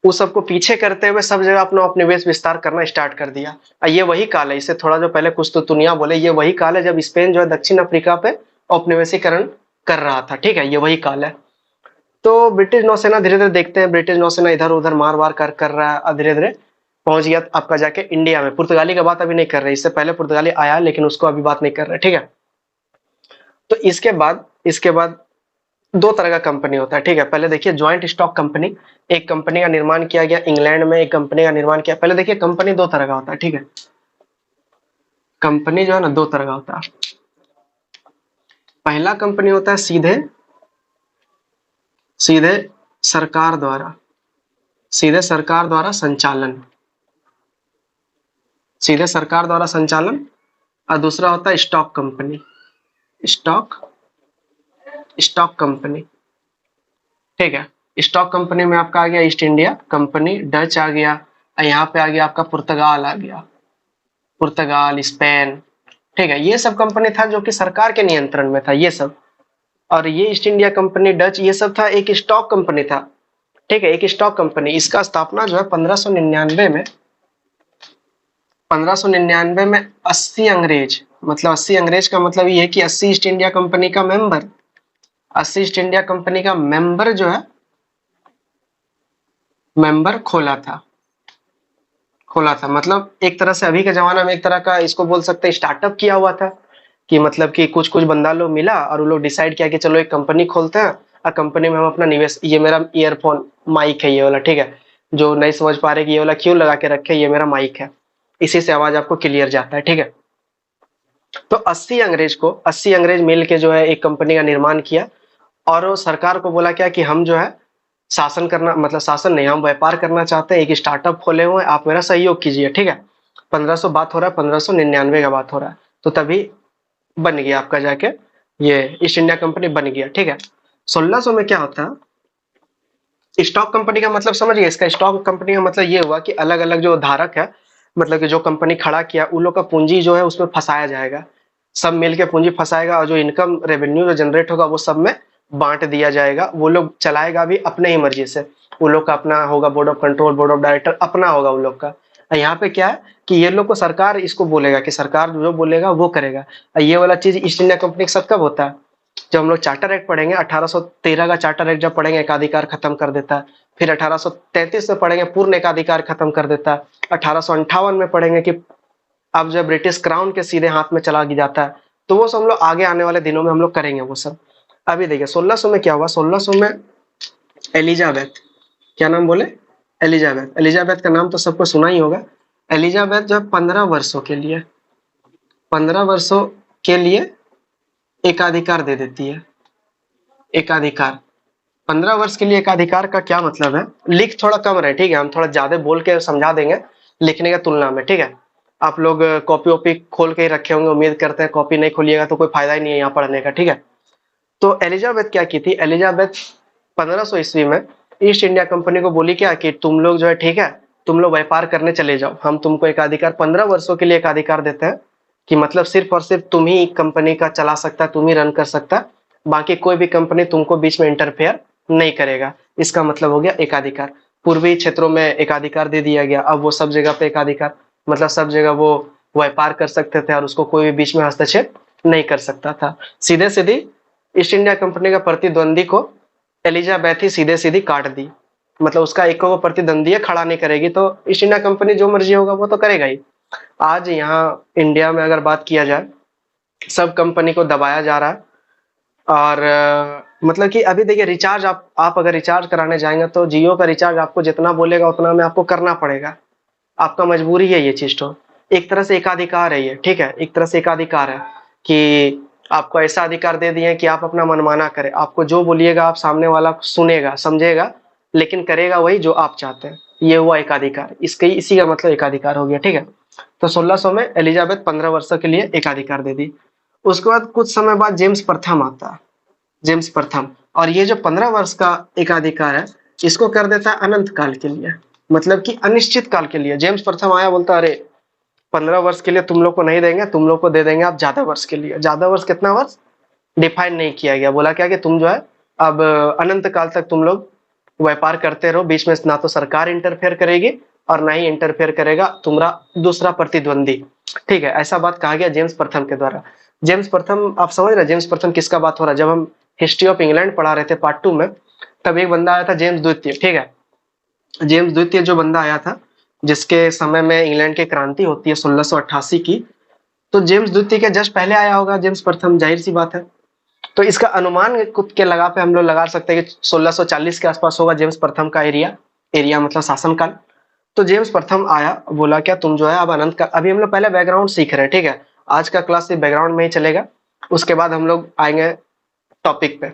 उस सबको पीछे करते हुए सब जगह अपना उपनिवेश विस्तार करना स्टार्ट कर दिया। ये वही काल है, इससे थोड़ा जो पहले कुछ तो दुनिया बोले, ये वही काल है जब स्पेन जो है दक्षिण अफ्रीका पे औपनिवेशीकरण कर रहा था, ठीक है, ये वही काल है। तो ब्रिटिश नौसेना धीरे धीरे देखते हैं, ब्रिटिश नौसेना इधर उधर मार वार कर रहा है और धीरे धीरे पहुंच गया आपका जाके इंडिया में। पुर्तगाली का बात अभी नहीं कर रहे, इससे पहले पुर्तगाली आया लेकिन उसको अभी बात नहीं कर रहे, ठीक है। तो इसके बाद 2 तरह का कंपनी होता है, ठीक है। पहले देखिए ज्वाइंट स्टॉक कंपनी, एक कंपनी का निर्माण किया गया इंग्लैंड में, एक कंपनी का निर्माण किया। पहले देखिए कंपनी 2 तरह का होता है, ठीक है। कंपनी जो है ना 2 तरह का होता है। पहला कंपनी होता है सीधे सीधे सरकार द्वारा, सीधे सरकार द्वारा संचालन, सीधे सरकार द्वारा संचालन। और दूसरा होता है stock company, stock stock company, ठीक है। स्टॉक कंपनी में आपका आ गया ईस्ट इंडिया कंपनी, डच आ गया, और यहाँ पे आ गया आपका पुर्तगाल आ गया, पुर्तगाल, स्पेन, ठीक है। ये सब कंपनी था जो कि सरकार के नियंत्रण में था ये सब। और ये ईस्ट इंडिया कंपनी, डच, ये सब था एक स्टॉक कंपनी था, ठीक है, एक स्टॉक कंपनी। इसका स्थापना जो है 1599 में, 1599 में 80 अंग्रेज, मतलब 80 अंग्रेज का मतलब ये है कि 80 ईस्ट इंडिया कंपनी का मेंबर, 80 ईस्ट इंडिया कंपनी का मेंबर जो है, मेंबर खोला था, मतलब एक तरह से अभी के जमाना में एक तरह का इसको बोल सकते हैं स्टार्टअप किया हुआ था, कि मतलब कि कुछ कुछ बंदा लोग मिला और वो लोग डिसाइड किया कि चलो एक कंपनी खोलते हैं और कंपनी में हम अपना निवेश, ये मेरा ईयरफोन माइक है ये वाला, ठीक है, जो नहीं समझ पा रहे कि ये वाला क्यों लगा के रखे, ये मेरा माइक है, इसी से आवाज आपको क्लियर जाता है, ठीक है। तो 80 अंग्रेज मिल के जो है एक कंपनी का निर्माण किया और वो सरकार को बोला क्या कि हम जो है शासन करना, मतलब शासन नहीं, हम व्यापार करना चाहते हैं, एक स्टार्टअप खोले हुए हैं, आप मेरा सहयोग कीजिए, ठीक है। 1500 बात हो रहा है, 1599 का बात हो रहा है, तो तभी बन गया आपका जाके ये ईस्ट इंडिया कंपनी बन गया, ठीक है। 1600 में क्या होता है, स्टॉक कंपनी का मतलब समझिए, इसका स्टॉक कंपनी का मतलब ये हुआ कि अलग अलग जो धारक है, मतलब कि जो कंपनी खड़ा किया उन लोग का पूंजी जो है उसमें फंसाया जाएगा, सब मिलके पूंजी फंसाएगा और जो इनकम रेवेन्यू जो जनरेट होगा वो सब में बांट दिया जाएगा। वो लोग चलाएगा भी अपने ही मर्जी से, वो लोग का अपना होगा board of control, board of director अपना होगा उन लोग का। यहाँ पे क्या है कि ये लोग को सरकार इसको बोलेगा कि सरकार जो बोलेगा वो करेगा। ये वाला चीज ईस्ट इंडिया कंपनी के साथ कब होता है, जब हम लोग चार्टर एक्ट पढ़ेंगे, 1813 का चार्टर एक्ट जब पढ़ेंगे एकाधिकार खत्म कर देता है। फिर 1833 में पढ़ेंगे पूर्ण एकाधिकार खत्म कर देता है। 1858 में पढ़ेंगे कि अब जब ब्रिटिश क्राउन के सीधे हाथ में चला जाता है। तो वो सब हम लोग आगे आने वाले दिनों में हम लोग करेंगे वो सब। अभी देखिए 1600 में क्या हुआ, 1600 में एलिजाबेथ, क्या नाम बोले, एलिजाबेथ, एलिजाबेथ का नाम तो सबको सुना ही होगा। एलिजाबेथ जो है 15 वर्षों के लिए एकाधिकार दे देती है। एकाधिकार 15 वर्ष के लिए एकाधिकार का क्या मतलब है, लिख थोड़ा कम रहे, ठीक है, हम थोड़ा ज्यादा बोल के समझा देंगे लिखने के तुलना में, ठीक है। आप लोग कॉपी वॉपी खोल के ही रखे होंगे, उम्मीद करते हैं कॉपी नहीं खोलिएगा तो कोई फायदा ही नहीं है यहाँ पढ़ने का, ठीक है। तो एलिजाबेथ क्या की थी, एलिजाबेथ 1500 ईस्वी में ईस्ट इंडिया कंपनी को बोली क्या कि तुम लोग जो है, ठीक है, तुम लोग व्यापार करने चले जाओ, हम तुमको एकाधिकार 15 वर्षों के लिए एकाधिकार देते हैं, कि मतलब सिर्फ और सिर्फ तुम ही कंपनी का चला सकता है, तुम ही रन कर सकता है, बाकी कोई भी कंपनी तुमको बीच में इंटरफेयर नहीं करेगा। इसका मतलब हो गया एकाधिकार। पूर्वी क्षेत्रों में एकाधिकार दे दिया गया, अब वो सब जगह पे एकाधिकार, मतलब सब जगह वो व्यापार कर सकते थे और उसको कोई भी बीच में हस्तक्षेप नहीं कर सकता था। सीधे सीधी ईस्ट इंडिया कंपनी का प्रतिद्वंदी को एलिजाबेथ ही सीधे सीधी काट दी, मतलब उसका एक को प्रतिद्वंदी खड़ा नहीं करेगी तो ईस्ट इंडिया कंपनी जो मर्जी होगा वो तो करेगा ही। आज यहाँ इंडिया में अगर बात किया जाए, सब कंपनी को दबाया जा रहा है। और मतलब कि अभी देखिए रिचार्ज, आप अगर रिचार्ज कराने जाएंगे तो जियो का रिचार्ज आपको जितना बोलेगा उतना में आपको करना पड़ेगा, आपका मजबूरी है ये चीज। तो एक तरह से एकाधिकार है ये, ठीक है, एक तरह से एकाधिकार है कि आपको ऐसा अधिकार दे दिए कि आप अपना मनमाना करें, आपको जो बोलिएगा आप सामने वाला सुनेगा समझेगा, लेकिन करेगा वही जो आप चाहते हैं। ये हुआ एकाधिकार, इसके इसी का मतलब एकाधिकार हो गया, ठीक है। तो 1600 में एलिजाबेथ 15 वर्षों के लिए एकाधिकार दे दी। उसके बाद कुछ समय बाद जेम्स प्रथम आता है, जेम्स प्रथम, और ये जो 15 वर्ष का एकाधिकार है इसको कर देता है अनंत काल के लिए, मतलब कि अनिश्चित काल के लिए। जेम्स प्रथम आया, बोलता अरे 15 वर्ष के लिए तुम लोग को नहीं देंगे, तुम लोग को दे देंगे आप ज्यादा वर्ष के लिए। ज्यादा वर्ष कितना वर्ष डिफाइन नहीं किया गया, बोला क्या कि तुम जो है अब अनंत काल तक तुम लोग व्यापार करते रहो, बीच में ना तो सरकार इंटरफेयर करेगी और ना ही इंटरफेयर करेगा तुम्हारा दूसरा प्रतिद्वंदी, ठीक है। ऐसा बात कहा गया जेम्स प्रथम के द्वारा। जेम्स प्रथम, आप समझ रहे जेम्स प्रथम किसका बात हो रहा है। जब हम हिस्ट्री ऑफ इंग्लैंड पढ़ा रहे थे पार्ट 2 में, तब एक बंदा आया था जेम्स द्वितीय, ठीक है। जेम्स द्वितीय जो बंदा आया था, जिसके समय में इंग्लैंड की क्रांति होती है 1688 की, तो जेम्स द्वितीय के जस्ट पहले आया होगा जेम्स प्रथम, जाहिर सी बात है। तो इसका अनुमान के लगा पे हम लोग लगा सकते हैं कि 1640 के आसपास होगा जेम्स प्रथम का एरिया, एरिया मतलब शासनकाल। तो जेम्स प्रथम आया, बोला क्या तुम जो है अब अनंत का, अभी हम लोग पहले बैकग्राउंड सीख रहे हैं, ठीक है, आज का क्लास सिर्फ बैकग्राउंड में ही चलेगा, उसके बाद हम लोग आएंगे टॉपिक पे।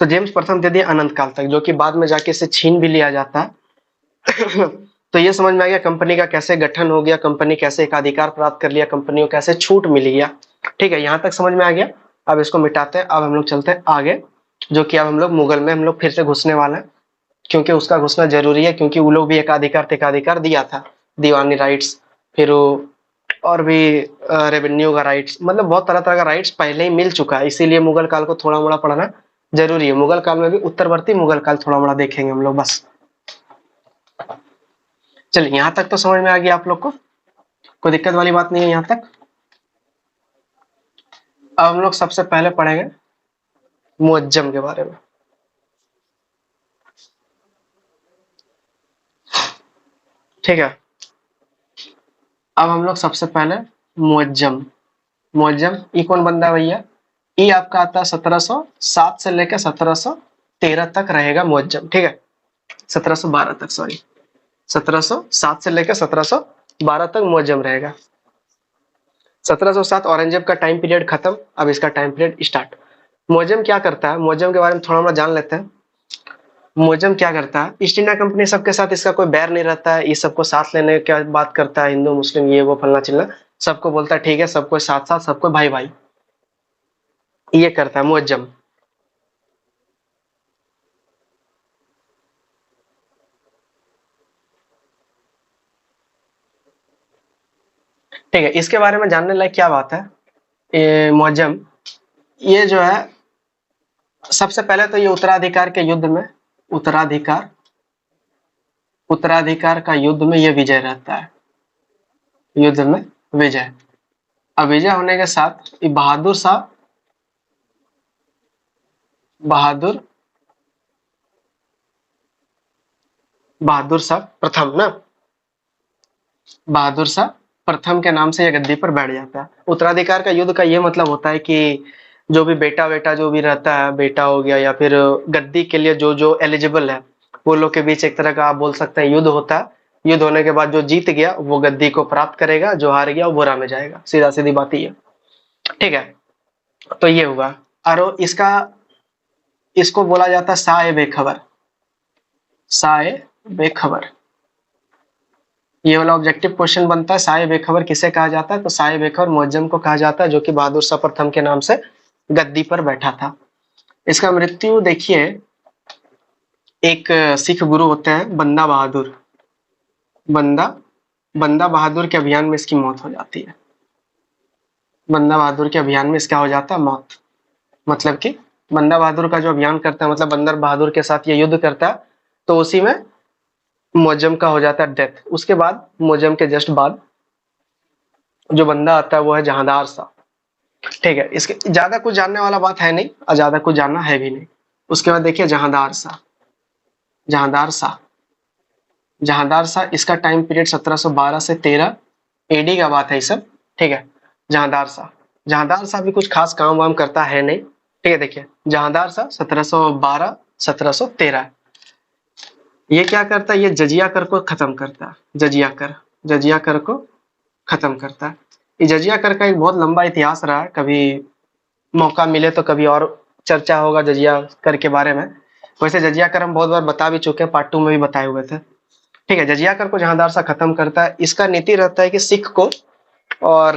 तो जेम्स प्रथम दे दिया अनंत काल तक, जो कि बाद में जाके इसे छीन भी लिया जाता है। तो ये समझ में आ गया कंपनी का कैसे गठन हो गया, कंपनी कैसे एकाधिकार प्राप्त कर लिया, कंपनी को कैसे छूट मिल गया, ठीक है, यहाँ तक समझ में आ गया। अब इसको मिटाते हैं, अब हम लोग चलते हैं आगे, जो कि अब हम लोग मुगल में हम लोग फिर से घुसने वाले हैं, क्योंकि उसका घुसना जरूरी है, क्योंकि वो लोग भी एकाधिकार दिया था, दीवानी राइट्स, फिर और भी रेवेन्यू का राइट्स, मतलब बहुत तरह तरह का राइट्स पहले ही मिल चुका है, इसीलिए मुगल काल को थोड़ा मोड़ा पढ़ना जरूरी है। मुगल काल में भी उत्तरवर्ती मुगल काल थोड़ा मोड़ा देखेंगे हम लोग बस। चलिए यहाँ तक तो समझ में आ गया आप लोग को, कोई दिक्कत वाली बात नहीं है यहाँ तक। अब हम लोग सबसे पहले पढ़ेंगे मुअज्जम के बारे में, ठीक है। अब हम लोग सबसे पहले मुअज्जम, मुअज्जम ये कौन बंदा है भैया, ये आपका आता है 1707 से लेकर 1713 तक रहेगा मुअज्जम, ठीक है, 1712 तक, सॉरी 1707 से लेकर 1712 तक मुअज्जम रहेगा। 1707 औरंगजेब का टाइम पीरियड खत्म, अब इसका टाइम पीरियड स्टार्ट। मुअज्जम क्या करता है, मुअज्जम के बारे में थोड़ा मोड़ा जान लेते हैं। मुअज्जम क्या करता है, ईस्ट इंडिया कंपनी सबके साथ इसका कोई बैर नहीं रहता है, ये सबको साथ लेने की बात करता है, हिंदू मुस्लिम ये वो फलना चिल्ला, सबको बोलता है ठीक है, सबको साथ साथ, सबको भाई भाई, ये करता है मुअज्जम। ठीक है, इसके बारे में जानने लायक क्या बात है, ये मुअज्जम ये जो है, सबसे पहले तो ये उत्तराधिकार के युद्ध में, उत्तराधिकार उत्तराधिकार का युद्ध में ये विजय रहता है, युद्ध में विजय। अब विजय होने के साथ ये बहादुर शाह, बहादुर बहादुर शाह प्रथम ना, बहादुर शाह प्रथम के नाम से यह गद्दी पर बैठ जाता है। उत्तराधिकार का युद्ध का यह मतलब होता है कि जो भी बेटा बेटा जो भी रहता है, बेटा हो गया या फिर गद्दी के लिए जो जो एलिजिबल है, वो लोग के बीच एक तरह का आप बोल सकते हैं युद्ध होता है। युद्ध होने के बाद जो जीत गया वो गद्दी को प्राप्त करेगा, जो हार गया वो बुरा में जाएगा, सीधा सीधी बात ही है, ठीक है। तो ये हुआ। और इसको बोला जाता है साए बेखबर, साए बेखबर। ये वाला ऑब्जेक्टिव क्वेश्चन बनता है, साए बेखबर किसे कहा जाता है? तो साए बेखबर मुअज्जम को कहा जाता है, जो कि बहादुर शाह प्रथम के नाम से गद्दी पर बैठा था। इसका मृत्यु देखिए, एक सिख गुरु होते हैं बंदा बहादुर, बंदा बहादुर के अभियान में इसकी मौत हो जाती है। बंदा बहादुर के अभियान में इसका हो जाता है मौत। मतलब कि बंदा बहादुर का जो अभियान करता है, मतलब बंदर बहादुर के साथ ये युद्ध करता है, तो उसी में मुअज्जम का हो जाता है डेथ। उसके बाद मुअज्जम के जस्ट बाद जो बंदा आता है वो है जहांदार शाह, ठीक है। इसके ज्यादा कुछ जानने वाला बात है नहीं और ज्यादा कुछ जानना है भी नहीं। उसके बाद देखिए जहांदार शाह, जहांदार शाह, जहांदार शाह, इसका टाइम पीरियड 1712 से 13 एडी का बात है ये सब, ठीक है। जहांदार शाह, जहांदार शाह भी कुछ खास काम वाम करता है नहीं, ठीक है। देखिए जहांदार शाह 1712 1713, ये क्या करता है? ये जजिया कर को खत्म करता है, जजिया कर को खत्म करता है। ये जजिया कर का एक बहुत लंबा इतिहास रहा है, कभी मौका मिले तो कभी और चर्चा होगा जजिया कर के बारे में। वैसे जजिया कर हम बहुत बार बता भी चुके हैं, पार्ट 2 में भी बताए हुए थे, ठीक है। जजिया कर को जहांदार शाह खत्म करता है। इसका नीति रहता है कि सिख को और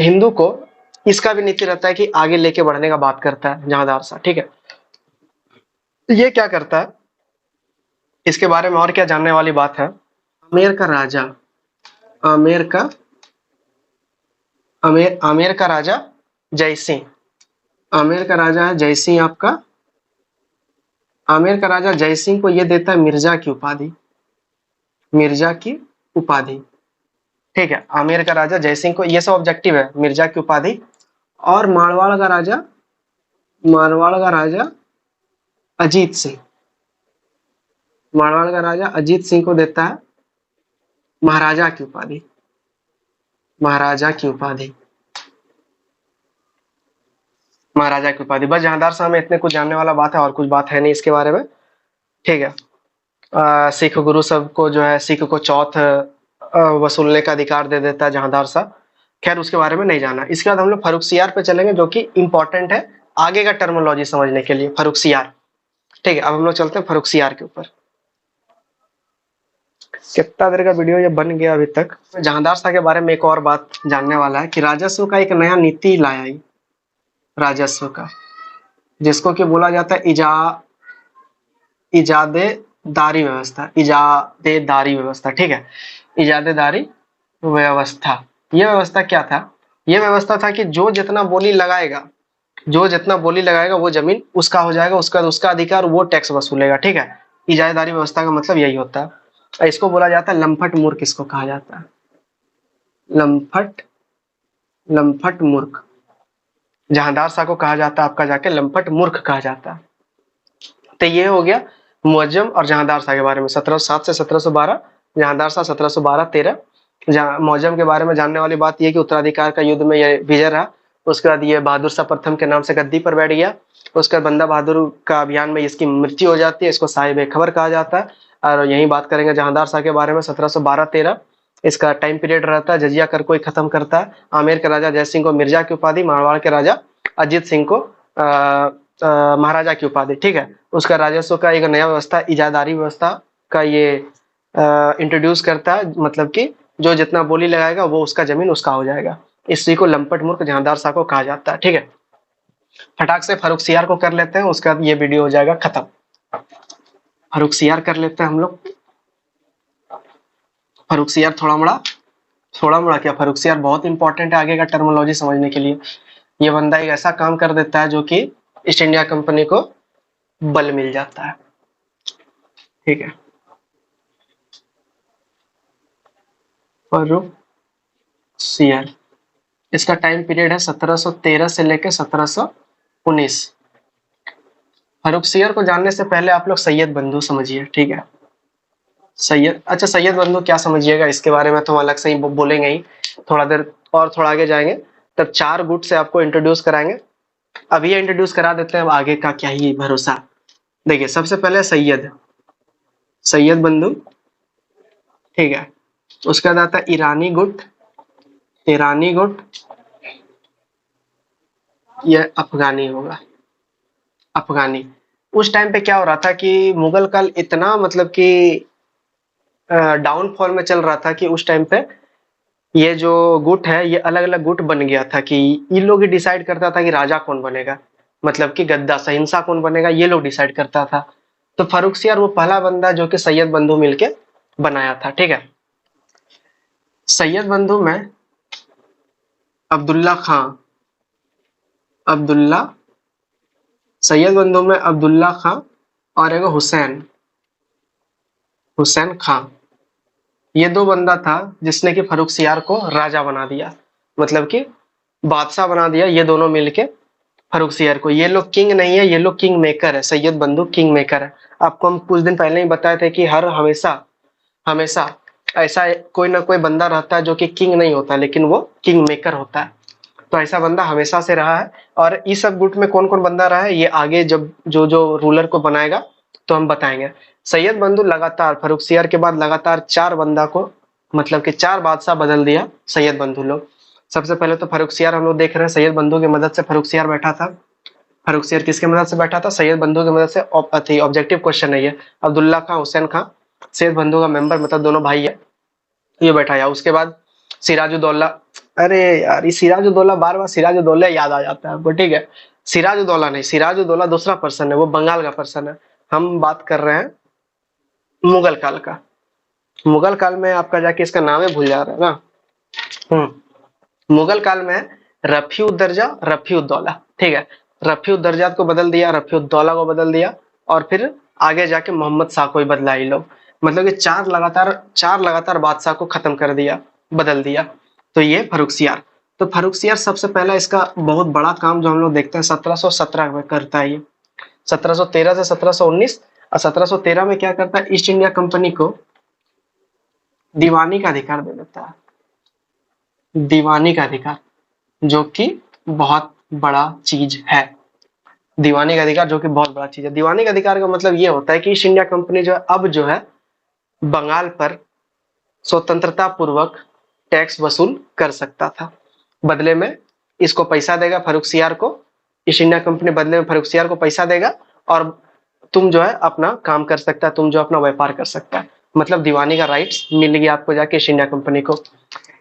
हिंदू को, इसका भी नीति रहता है कि आगे लेके बढ़ने का बात करता है जहांदार शाह, ठीक है। ये क्या करता है, इसके बारे में और क्या जानने वाली बात है? आमेर का राजा, आमेर का राजा जयसिंह, आमेर का राजा है जयसिंह आपका। आमेर का राजा जयसिंह को ये देता है मिर्जा की उपाधि, मिर्जा की उपाधि, ठीक है। आमेर का राजा जयसिंह को, ये सब ऑब्जेक्टिव है, मिर्जा की उपाधि। और मारवाड़ का राजा अजीत सिंह, मारवाड़ का राजा अजीत सिंह को देता है महाराजा की उपाधि, महाराजा की उपाधि, महाराजा की उपाधि। बस जहांदार शाह में इतने कुछ जानने वाला बात है, और कुछ बात है नहीं इसके बारे में, ठीक है। सिख गुरु सब को जो है, सिख को चौथ वसूलने का अधिकार दे देता है जहांदार शाह। खैर उसके बारे में नहीं जाना। इसके बाद हम लोग फर्रुखसियार पे चलेंगे, जो कि इंपॉर्टेंट है आगे का टर्मोलॉजी समझने के लिए, फर्रुखसियार, ठीक है। अब हम लोग चलते हैं फर्रुखसियार के ऊपर। कितना देर का वीडियो ये बन गया अभी तक। जहांदार शाह के बारे में एक और बात जानने वाला है कि राजस्व का एक नया नीति लाया, राजस्व का, जिसको कि बोला जाता है इजादेदारी व्यवस्था, इजादेदारी व्यवस्था, ठीक है। इजादेदारी व्यवस्था, यह व्यवस्था क्या था? यह व्यवस्था था कि जो जितना बोली लगाएगा, जो जितना बोली लगाएगा वो जमीन उसका हो जाएगा, उसका अधिकार, वो टैक्स वसूलेगा, ठीक है। इजादेदारी व्यवस्था का मतलब यही होता है। इसको बोला जाता है लंपट मूर्ख, इसको कहा जाता है लंपट मूर्ख। जहांदार शाह को कहा जाता है आपका जाके लंपट मूर्ख कहा जाता है। तो ये हो गया मुअज्जम और जहांदार शाह के बारे में, 1707 से 1712, जहांदार शाह 1712-13। मुअज्जम के बारे में जानने वाली बात यह कि उत्तराधिकार का युद्ध में यह विजय रहा। उसके बाद ये बहादुर शाह प्रथम के नाम से गद्दी पर बैठ गया। उसके बाद बंदा बहादुर का अभियान में इसकी मृत्यु हो जाती है, इसको साहिब खबर कहा जाता है। और यही बात करेंगे जहांदार शाह के बारे में, 1712-13 इसका टाइम पीरियड रहता है। जजिया कर को ही खत्म करता है। आमेर के राजा जयसिंह को मिर्जा की उपाधि, मारवाड़ के राजा अजीत सिंह को महाराजा की उपाधि, ठीक है। उसका राजस्व का एक नया व्यवस्था, इजादारी व्यवस्था का ये इंट्रोड्यूस करता है, मतलब कि जो जितना बोली लगाएगा वो उसका जमीन उसका हो जाएगा। इसी को लंपट मूर्ख जहांदार शाह को कहा जाता है, ठीक है। फटाक से फर्रुखसियार को कर लेते हैं, उसके बाद ये वीडियो हो जाएगा खत्म। फर्रुखसियार कर लेते हैं हम लोग। फर्रुखसियार थोड़ा मोड़ा क्या, फर्रुखसियार बहुत इंपॉर्टेंट है आगे का टर्मोलॉजी समझने के लिए। ये बंदा एक ऐसा काम कर देता है जो कि ईस्ट इंडिया कंपनी को बल मिल जाता है, ठीक है। फर्रुखसियार, इसका टाइम पीरियड है 1713 से लेकर 1719। फर्रुखसियार को जानने से पहले आप लोग सैयद बंधु समझिए, ठीक है। सैयद बंधु क्या समझिएगा, इसके बारे में तो हम अलग से ही बोलेंगे ही, थोड़ा देर और थोड़ा आगे जाएंगे तब 4 गुट से आपको इंट्रोड्यूस कराएंगे। अभी इंट्रोड्यूस करा देते हैं, अब आगे का क्या ही भरोसा। देखिए सबसे पहले सैयद, सैयद बंधु, ठीक है। उसके बाद आता है ईरानी गुट, ईरानी गुट, यह अफगानी होगा, अफगानी। उस टाइम पे क्या हो रहा था कि मुगल काल इतना मतलब कि डाउनफॉल में चल रहा था कि उस टाइम पे ये जो गुट है ये अलग अलग गुट बन गया था कि इन लोग ही डिसाइड करता था कि राजा कौन बनेगा, मतलब कि गद्दा सहिंसा कौन बनेगा, ये लोग डिसाइड करता था। तो फर्रुखसियार वो पहला बंदा जो कि सैयद बंधु मिलके बनाया था, ठीक है। सैयद बंधु में अब्दुल्ला खां, अब्दुल्ला, सैयद बंधु में अब्दुल्ला खां और एक हुसैन, हुसैन खां, ये दो बंदा था जिसने कि फर्रुखसियार को राजा बना दिया, मतलब कि बादशाह बना दिया। ये दोनों मिलके फर्रुखसियार को, ये लोग किंग नहीं है, ये लोग किंग मेकर है, सैयद बंधु किंग मेकर है। आपको हम कुछ दिन पहले ही बताए थे कि हर हमेशा हमेशा ऐसा कोई ना कोई बंदा रहता है जो कि किंग नहीं होता लेकिन वो किंग मेकर होता है। तो ऐसा बंदा हमेशा से रहा है। और इस सब गुट में कौन कौन बंदा रहा है ये आगे जब जो जो रूलर को बनाएगा तो हम बताएंगे। सैयद बंधु लगातार फर्रुखसियार के बाद लगातार चार बंदा को, मतलब कि चार बादशाह बदल दिया सैयद बंधु लोग। सबसे पहले तो फर्रुखसियार हम लोग देख रहे हैं, सैयद बंधु की मदद से फर्रुखसियार बैठा था। फर्रुखसियार किसकी मदद से बैठा था? सैयद बंधु की मदद से। ऑब्जेक्टिव क्वेश्चन है ये। अब्दुल्ला खां, हुसैन खां, सैयद बंधु का मेंबर, मतलब दोनों भाई है, ये बैठाया। उसके बाद सिराजुद्दौला, अरे यार ये सिराजुद्दौला, बार बार सिराजुद्दौला याद आ जाता है आपको, ठीक है। सिराजुद्दौला नहीं, सिराजुद्दौला दूसरा पर्सन है, वो बंगाल का पर्सन है। हम बात कर रहे हैं मुगल काल का। मुगल काल में आपका जाके इसका नाम ही भूल जा रहा है ना। मुगल काल में रफीउद्दर्जा, रफीउद्दौला, ठीक है। रफीउद्दर्जा को बदल दिया, रफीउद्दौला को बदल दिया, और फिर आगे जाके मोहम्मद शाह को ही बदला ये लोग। मतलब कि चार लगातार बादशाह को खत्म कर दिया, बदल दिया। तो ये फर्रुखसियार। तो फर्रुखसियार सबसे पहला इसका बहुत बड़ा काम जो हम लोग देखते हैं 1717 में करता है ये। 1713 से 1719। और 1713 में क्या करता है, ईस्ट इंडिया कंपनी को दीवानी का अधिकार दे देता है, दीवानी का अधिकार, जो कि बहुत बड़ा चीज है। दीवानी का अधिकार जो कि बहुत बड़ा चीज है। दीवानी का अधिकार का मतलब ये होता है कि ईस्ट इंडिया कंपनी जो है अब जो है बंगाल पर स्वतंत्रता पूर्वक टैक्स वसूल कर सकता था। बदले में इसको पैसा देगा फर्रुखसियार को, ईस्ट इंडिया कंपनी बदले में फर्रुखसियार को पैसा देगा, और तुम जो है अपना काम कर सकता है, तुम जो अपना व्यापार कर सकता है। मतलब दीवानी का राइट्स मिल गया आपको जाके ईस्ट इंडिया कंपनी को।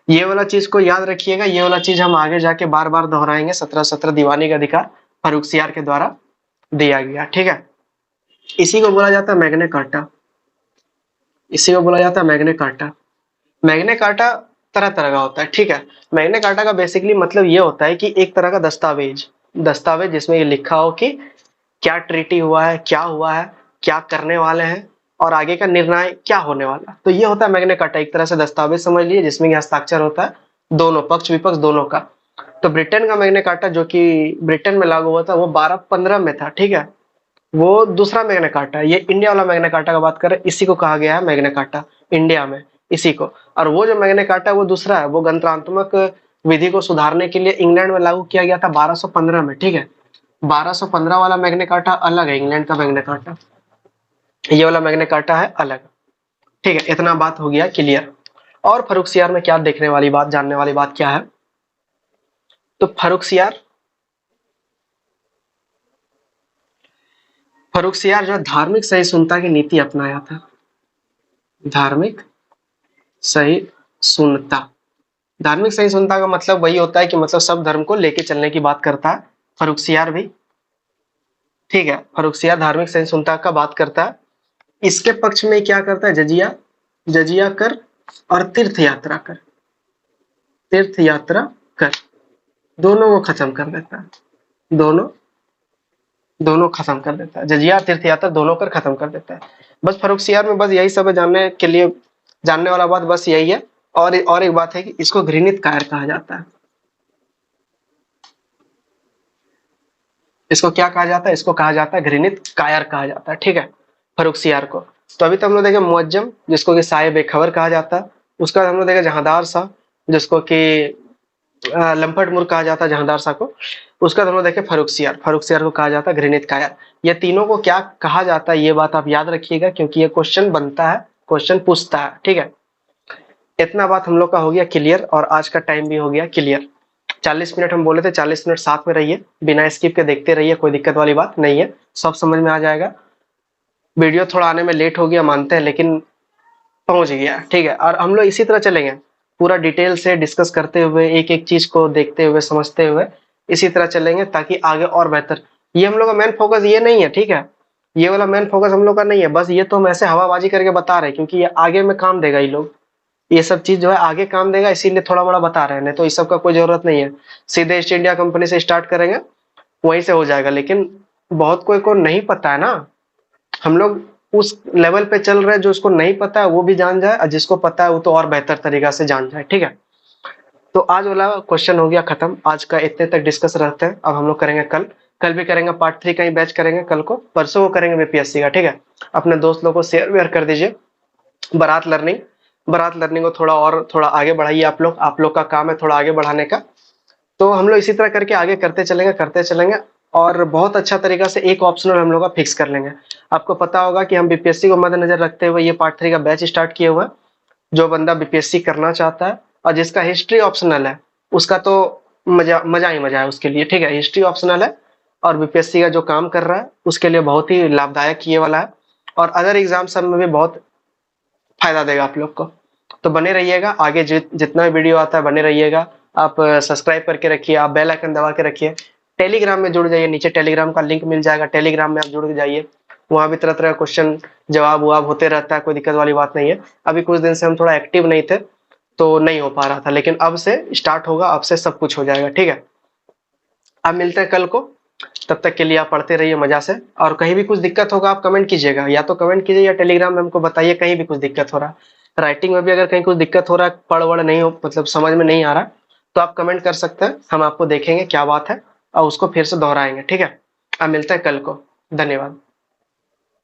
ये वाला चीज को याद रखिएगा, ये वाला चीज हम आगे जाके बार बार दोहराएंगे। 1717 दीवानी का अधिकार फर्रुखसियार के द्वारा दिया गया, ठीक है। इसी को बोला जाता है मैग्ना कार्टा, इसी को बोला जाता है मैग्ना कार्टा। मैग्ना कार्टा तरह तरह का होता है, ठीक है। मैग्ना कार्टा का बेसिकली मतलब ये होता है कि एक तरह का दस्तावेज, दस्तावेज जिसमें ये लिखा हो कि क्या ट्रीटी हुआ है, क्या हुआ है, क्या करने वाले हैं, और आगे का निर्णय क्या होने वाला है। तो ये होता है मैग्ना कार्टा, एक तरह से दस्तावेज समझ लीजिए जिसमें हस्ताक्षर होता है दोनों पक्ष विपक्ष दोनों का। तो ब्रिटेन का मैग्ना कार्टा जो कि ब्रिटेन में लागू हुआ था वो 1215 में था, ठीक है। वो दूसरा मैग्ना कार्टा है। ये इंडिया वाला मैग्ना कार्टा का बात करें, इसी को कहा गया है मैग्ना कार्टा इंडिया में, इसी को। और वो जो मैग्ना कार्टा है वो दूसरा है, वो गणतंत्रात्मक विधि को सुधारने के लिए इंग्लैंड में लागू किया गया था 1215 में, ठीक है। 1215 वाला मैग्ना कार्टा अलग है, इंग्लैंड का मैग्ना कार्टा। ये वाला मैग्ना कार्टा है अलग, ठीक है। इतना बात हो गया क्लियर। और फर्रुखसियार में क्या देखने वाली बात, जानने वाली बात क्या है, तो फर्रुखसियार फर्रुखसियार जो धार्मिक सहिष्णुता की नीति अपनाया था, धार्मिक सहिष्णुता। धार्मिक सहिष्णुता का मतलब वही होता है कि मतलब सब धर्म को लेके चलने की बात करता है फर्रुखसियार भी, ठीक है। फर्रुखसियार धार्मिक सहिष्णुता का बात करता है। इसके पक्ष में क्या करता है, जजिया, जजिया कर और तीर्थ यात्रा कर, तीर्थ यात्रा कर, दोनों को खत्म कर देता है। दोनों दोनों खत्म कर देता है, जजिया तीर्थ यात्रा दोनों कर खत्म कर देता है। बस फर्रुखसियार में बस यही सब है जानने के लिए, जानने वाला बात बस यही है। और एक बात है कि इसको घृणित कायर कहा जाता है। इसको क्या कहा जाता है, इसको कहा जाता है घृणित कायर कहा जाता है, ठीक है, फर्रुखसियार को। तो अभी तो हम लोग देखे मुअज्जम जिसको कि साये बेखबर कहा जाता है। उसका हम लोग देखे जहांदार शाह जिसको कि लम्फर्ट मूर कहा जाता है जहांदार शाह को, उसका हम लोग देखें फर्रुखसियार को कहा जाता है घृणित कायर। ये तीनों को क्या कहा जाता है ये बात आप याद रखिएगा, क्योंकि ये क्वेश्चन बनता है, क्वेश्चन पूछता है, ठीक है। इतना बात हम लोग का हो गया क्लियर, और आज का टाइम भी हो गया क्लियर। 40 मिनट हम बोले थे, 40 मिनट साथ में रहिए, बिना स्किप के देखते रहिए, कोई दिक्कत वाली बात नहीं है, सब समझ में आ जाएगा। वीडियो थोड़ा आने में लेट हो गया मानते हैं, लेकिन पहुंच गया, ठीक है। और हम लोग इसी तरह चलेंगे, पूरा डिटेल से डिस्कस करते हुए, एक एक चीज को देखते हुए, समझते हुए इसी तरह चलेंगे, ताकि आगे और बेहतर। ये हम लोग का मेन फोकस ये नहीं है, ठीक है, ये वाला मेन फोकस हम लोग का नहीं है, बस ये तो हम ऐसे हवाबाजी करके बता रहे हैं, क्योंकि ये आगे में काम देगा। ये लोग ये सब चीज जो है आगे काम देगा, इसीलिए थोड़ा बड़ा बता रहे हैं, नहीं तो इस सब का कोई जरूरत नहीं है। सीधे ईस्ट इंडिया कंपनी से स्टार्ट करेंगे, वहीं से हो जाएगा। लेकिन बहुत कोई को नहीं पता है ना, हम लोग उस लेवल पे चल रहे हैं जो उसको नहीं पता है वो भी जान जाए, और जिसको पता है वो तो और बेहतर तरीका से जान जाए, ठीक है। तो आज वाला क्वेश्चन हो गया खत्म, आज का इतने तक डिस्कस रहते हैं। अब हम लोग करेंगे कल भी करेंगे पार्ट 3 का ही बैच करेंगे, कल को परसों को करेंगे बीपीएससी का, ठीक है। अपने दोस्त लोगों को शेयर वेयर कर दीजिए। बारात लर्निंग को थोड़ा आगे बढ़ाइए, आप लोग का काम है थोड़ा आगे बढ़ाने का। तो हम लोग इसी तरह करके आगे करते चलेंगे, और बहुत अच्छा तरीका से एक ऑप्शनल हम लोग का फिक्स कर लेंगे। आपको पता होगा कि हम बीपीएससी को मद्देनजर रखते हुए ये पार्ट 3 का बैच स्टार्ट किए हुए हैं। जो बंदा बीपीएससी करना चाहता है और जिसका हिस्ट्री ऑप्शनल है, उसका तो मजा ही मजा है उसके लिए, ठीक है। हिस्ट्री ऑप्शनल है और बीपीएससी का जो काम कर रहा है उसके लिए बहुत ही लाभदायक ये वाला है, और अदर एग्जाम सब में भी बहुत फायदा देगा आप लोग को। तो बने रहिएगा, आगे जितना भी वीडियो आता है बने रहिएगा। आप सब्सक्राइब करके रखिए, आप बेल आइकन दबा के रखिए, टेलीग्राम में जुड़ जाइए, नीचे टेलीग्राम का लिंक मिल जाएगा, टेलीग्राम में आप जुड़ जाइए। वहां भी तरह तरह का क्वेश्चन जवाब ववाब होते रहता है, कोई दिक्कत वाली बात नहीं है। अभी कुछ दिन से हम थोड़ा एक्टिव नहीं थे तो नहीं हो पा रहा था, लेकिन अब से स्टार्ट होगा, अब से सब कुछ हो जाएगा, ठीक है। अब मिलते हैं कल को, तब तक के लिए आप पढ़ते रहिए मजा से। और कहीं भी कुछ दिक्कत होगा आप कमेंट कीजिएगा, या तो कमेंट कीजिए या टेलीग्राम में हमको बताइए कहीं भी कुछ दिक्कत हो रहा है। राइटिंग में भी अगर कहीं कुछ दिक्कत हो रहा है, पढ़ वढ़ नहीं हो, मतलब समझ में नहीं आ रहा, तो आप कमेंट कर सकते हैं, हम आपको देखेंगे क्या बात है और उसको फिर से दोहराएंगे, ठीक है। अब मिलते हैं कल को, धन्यवाद।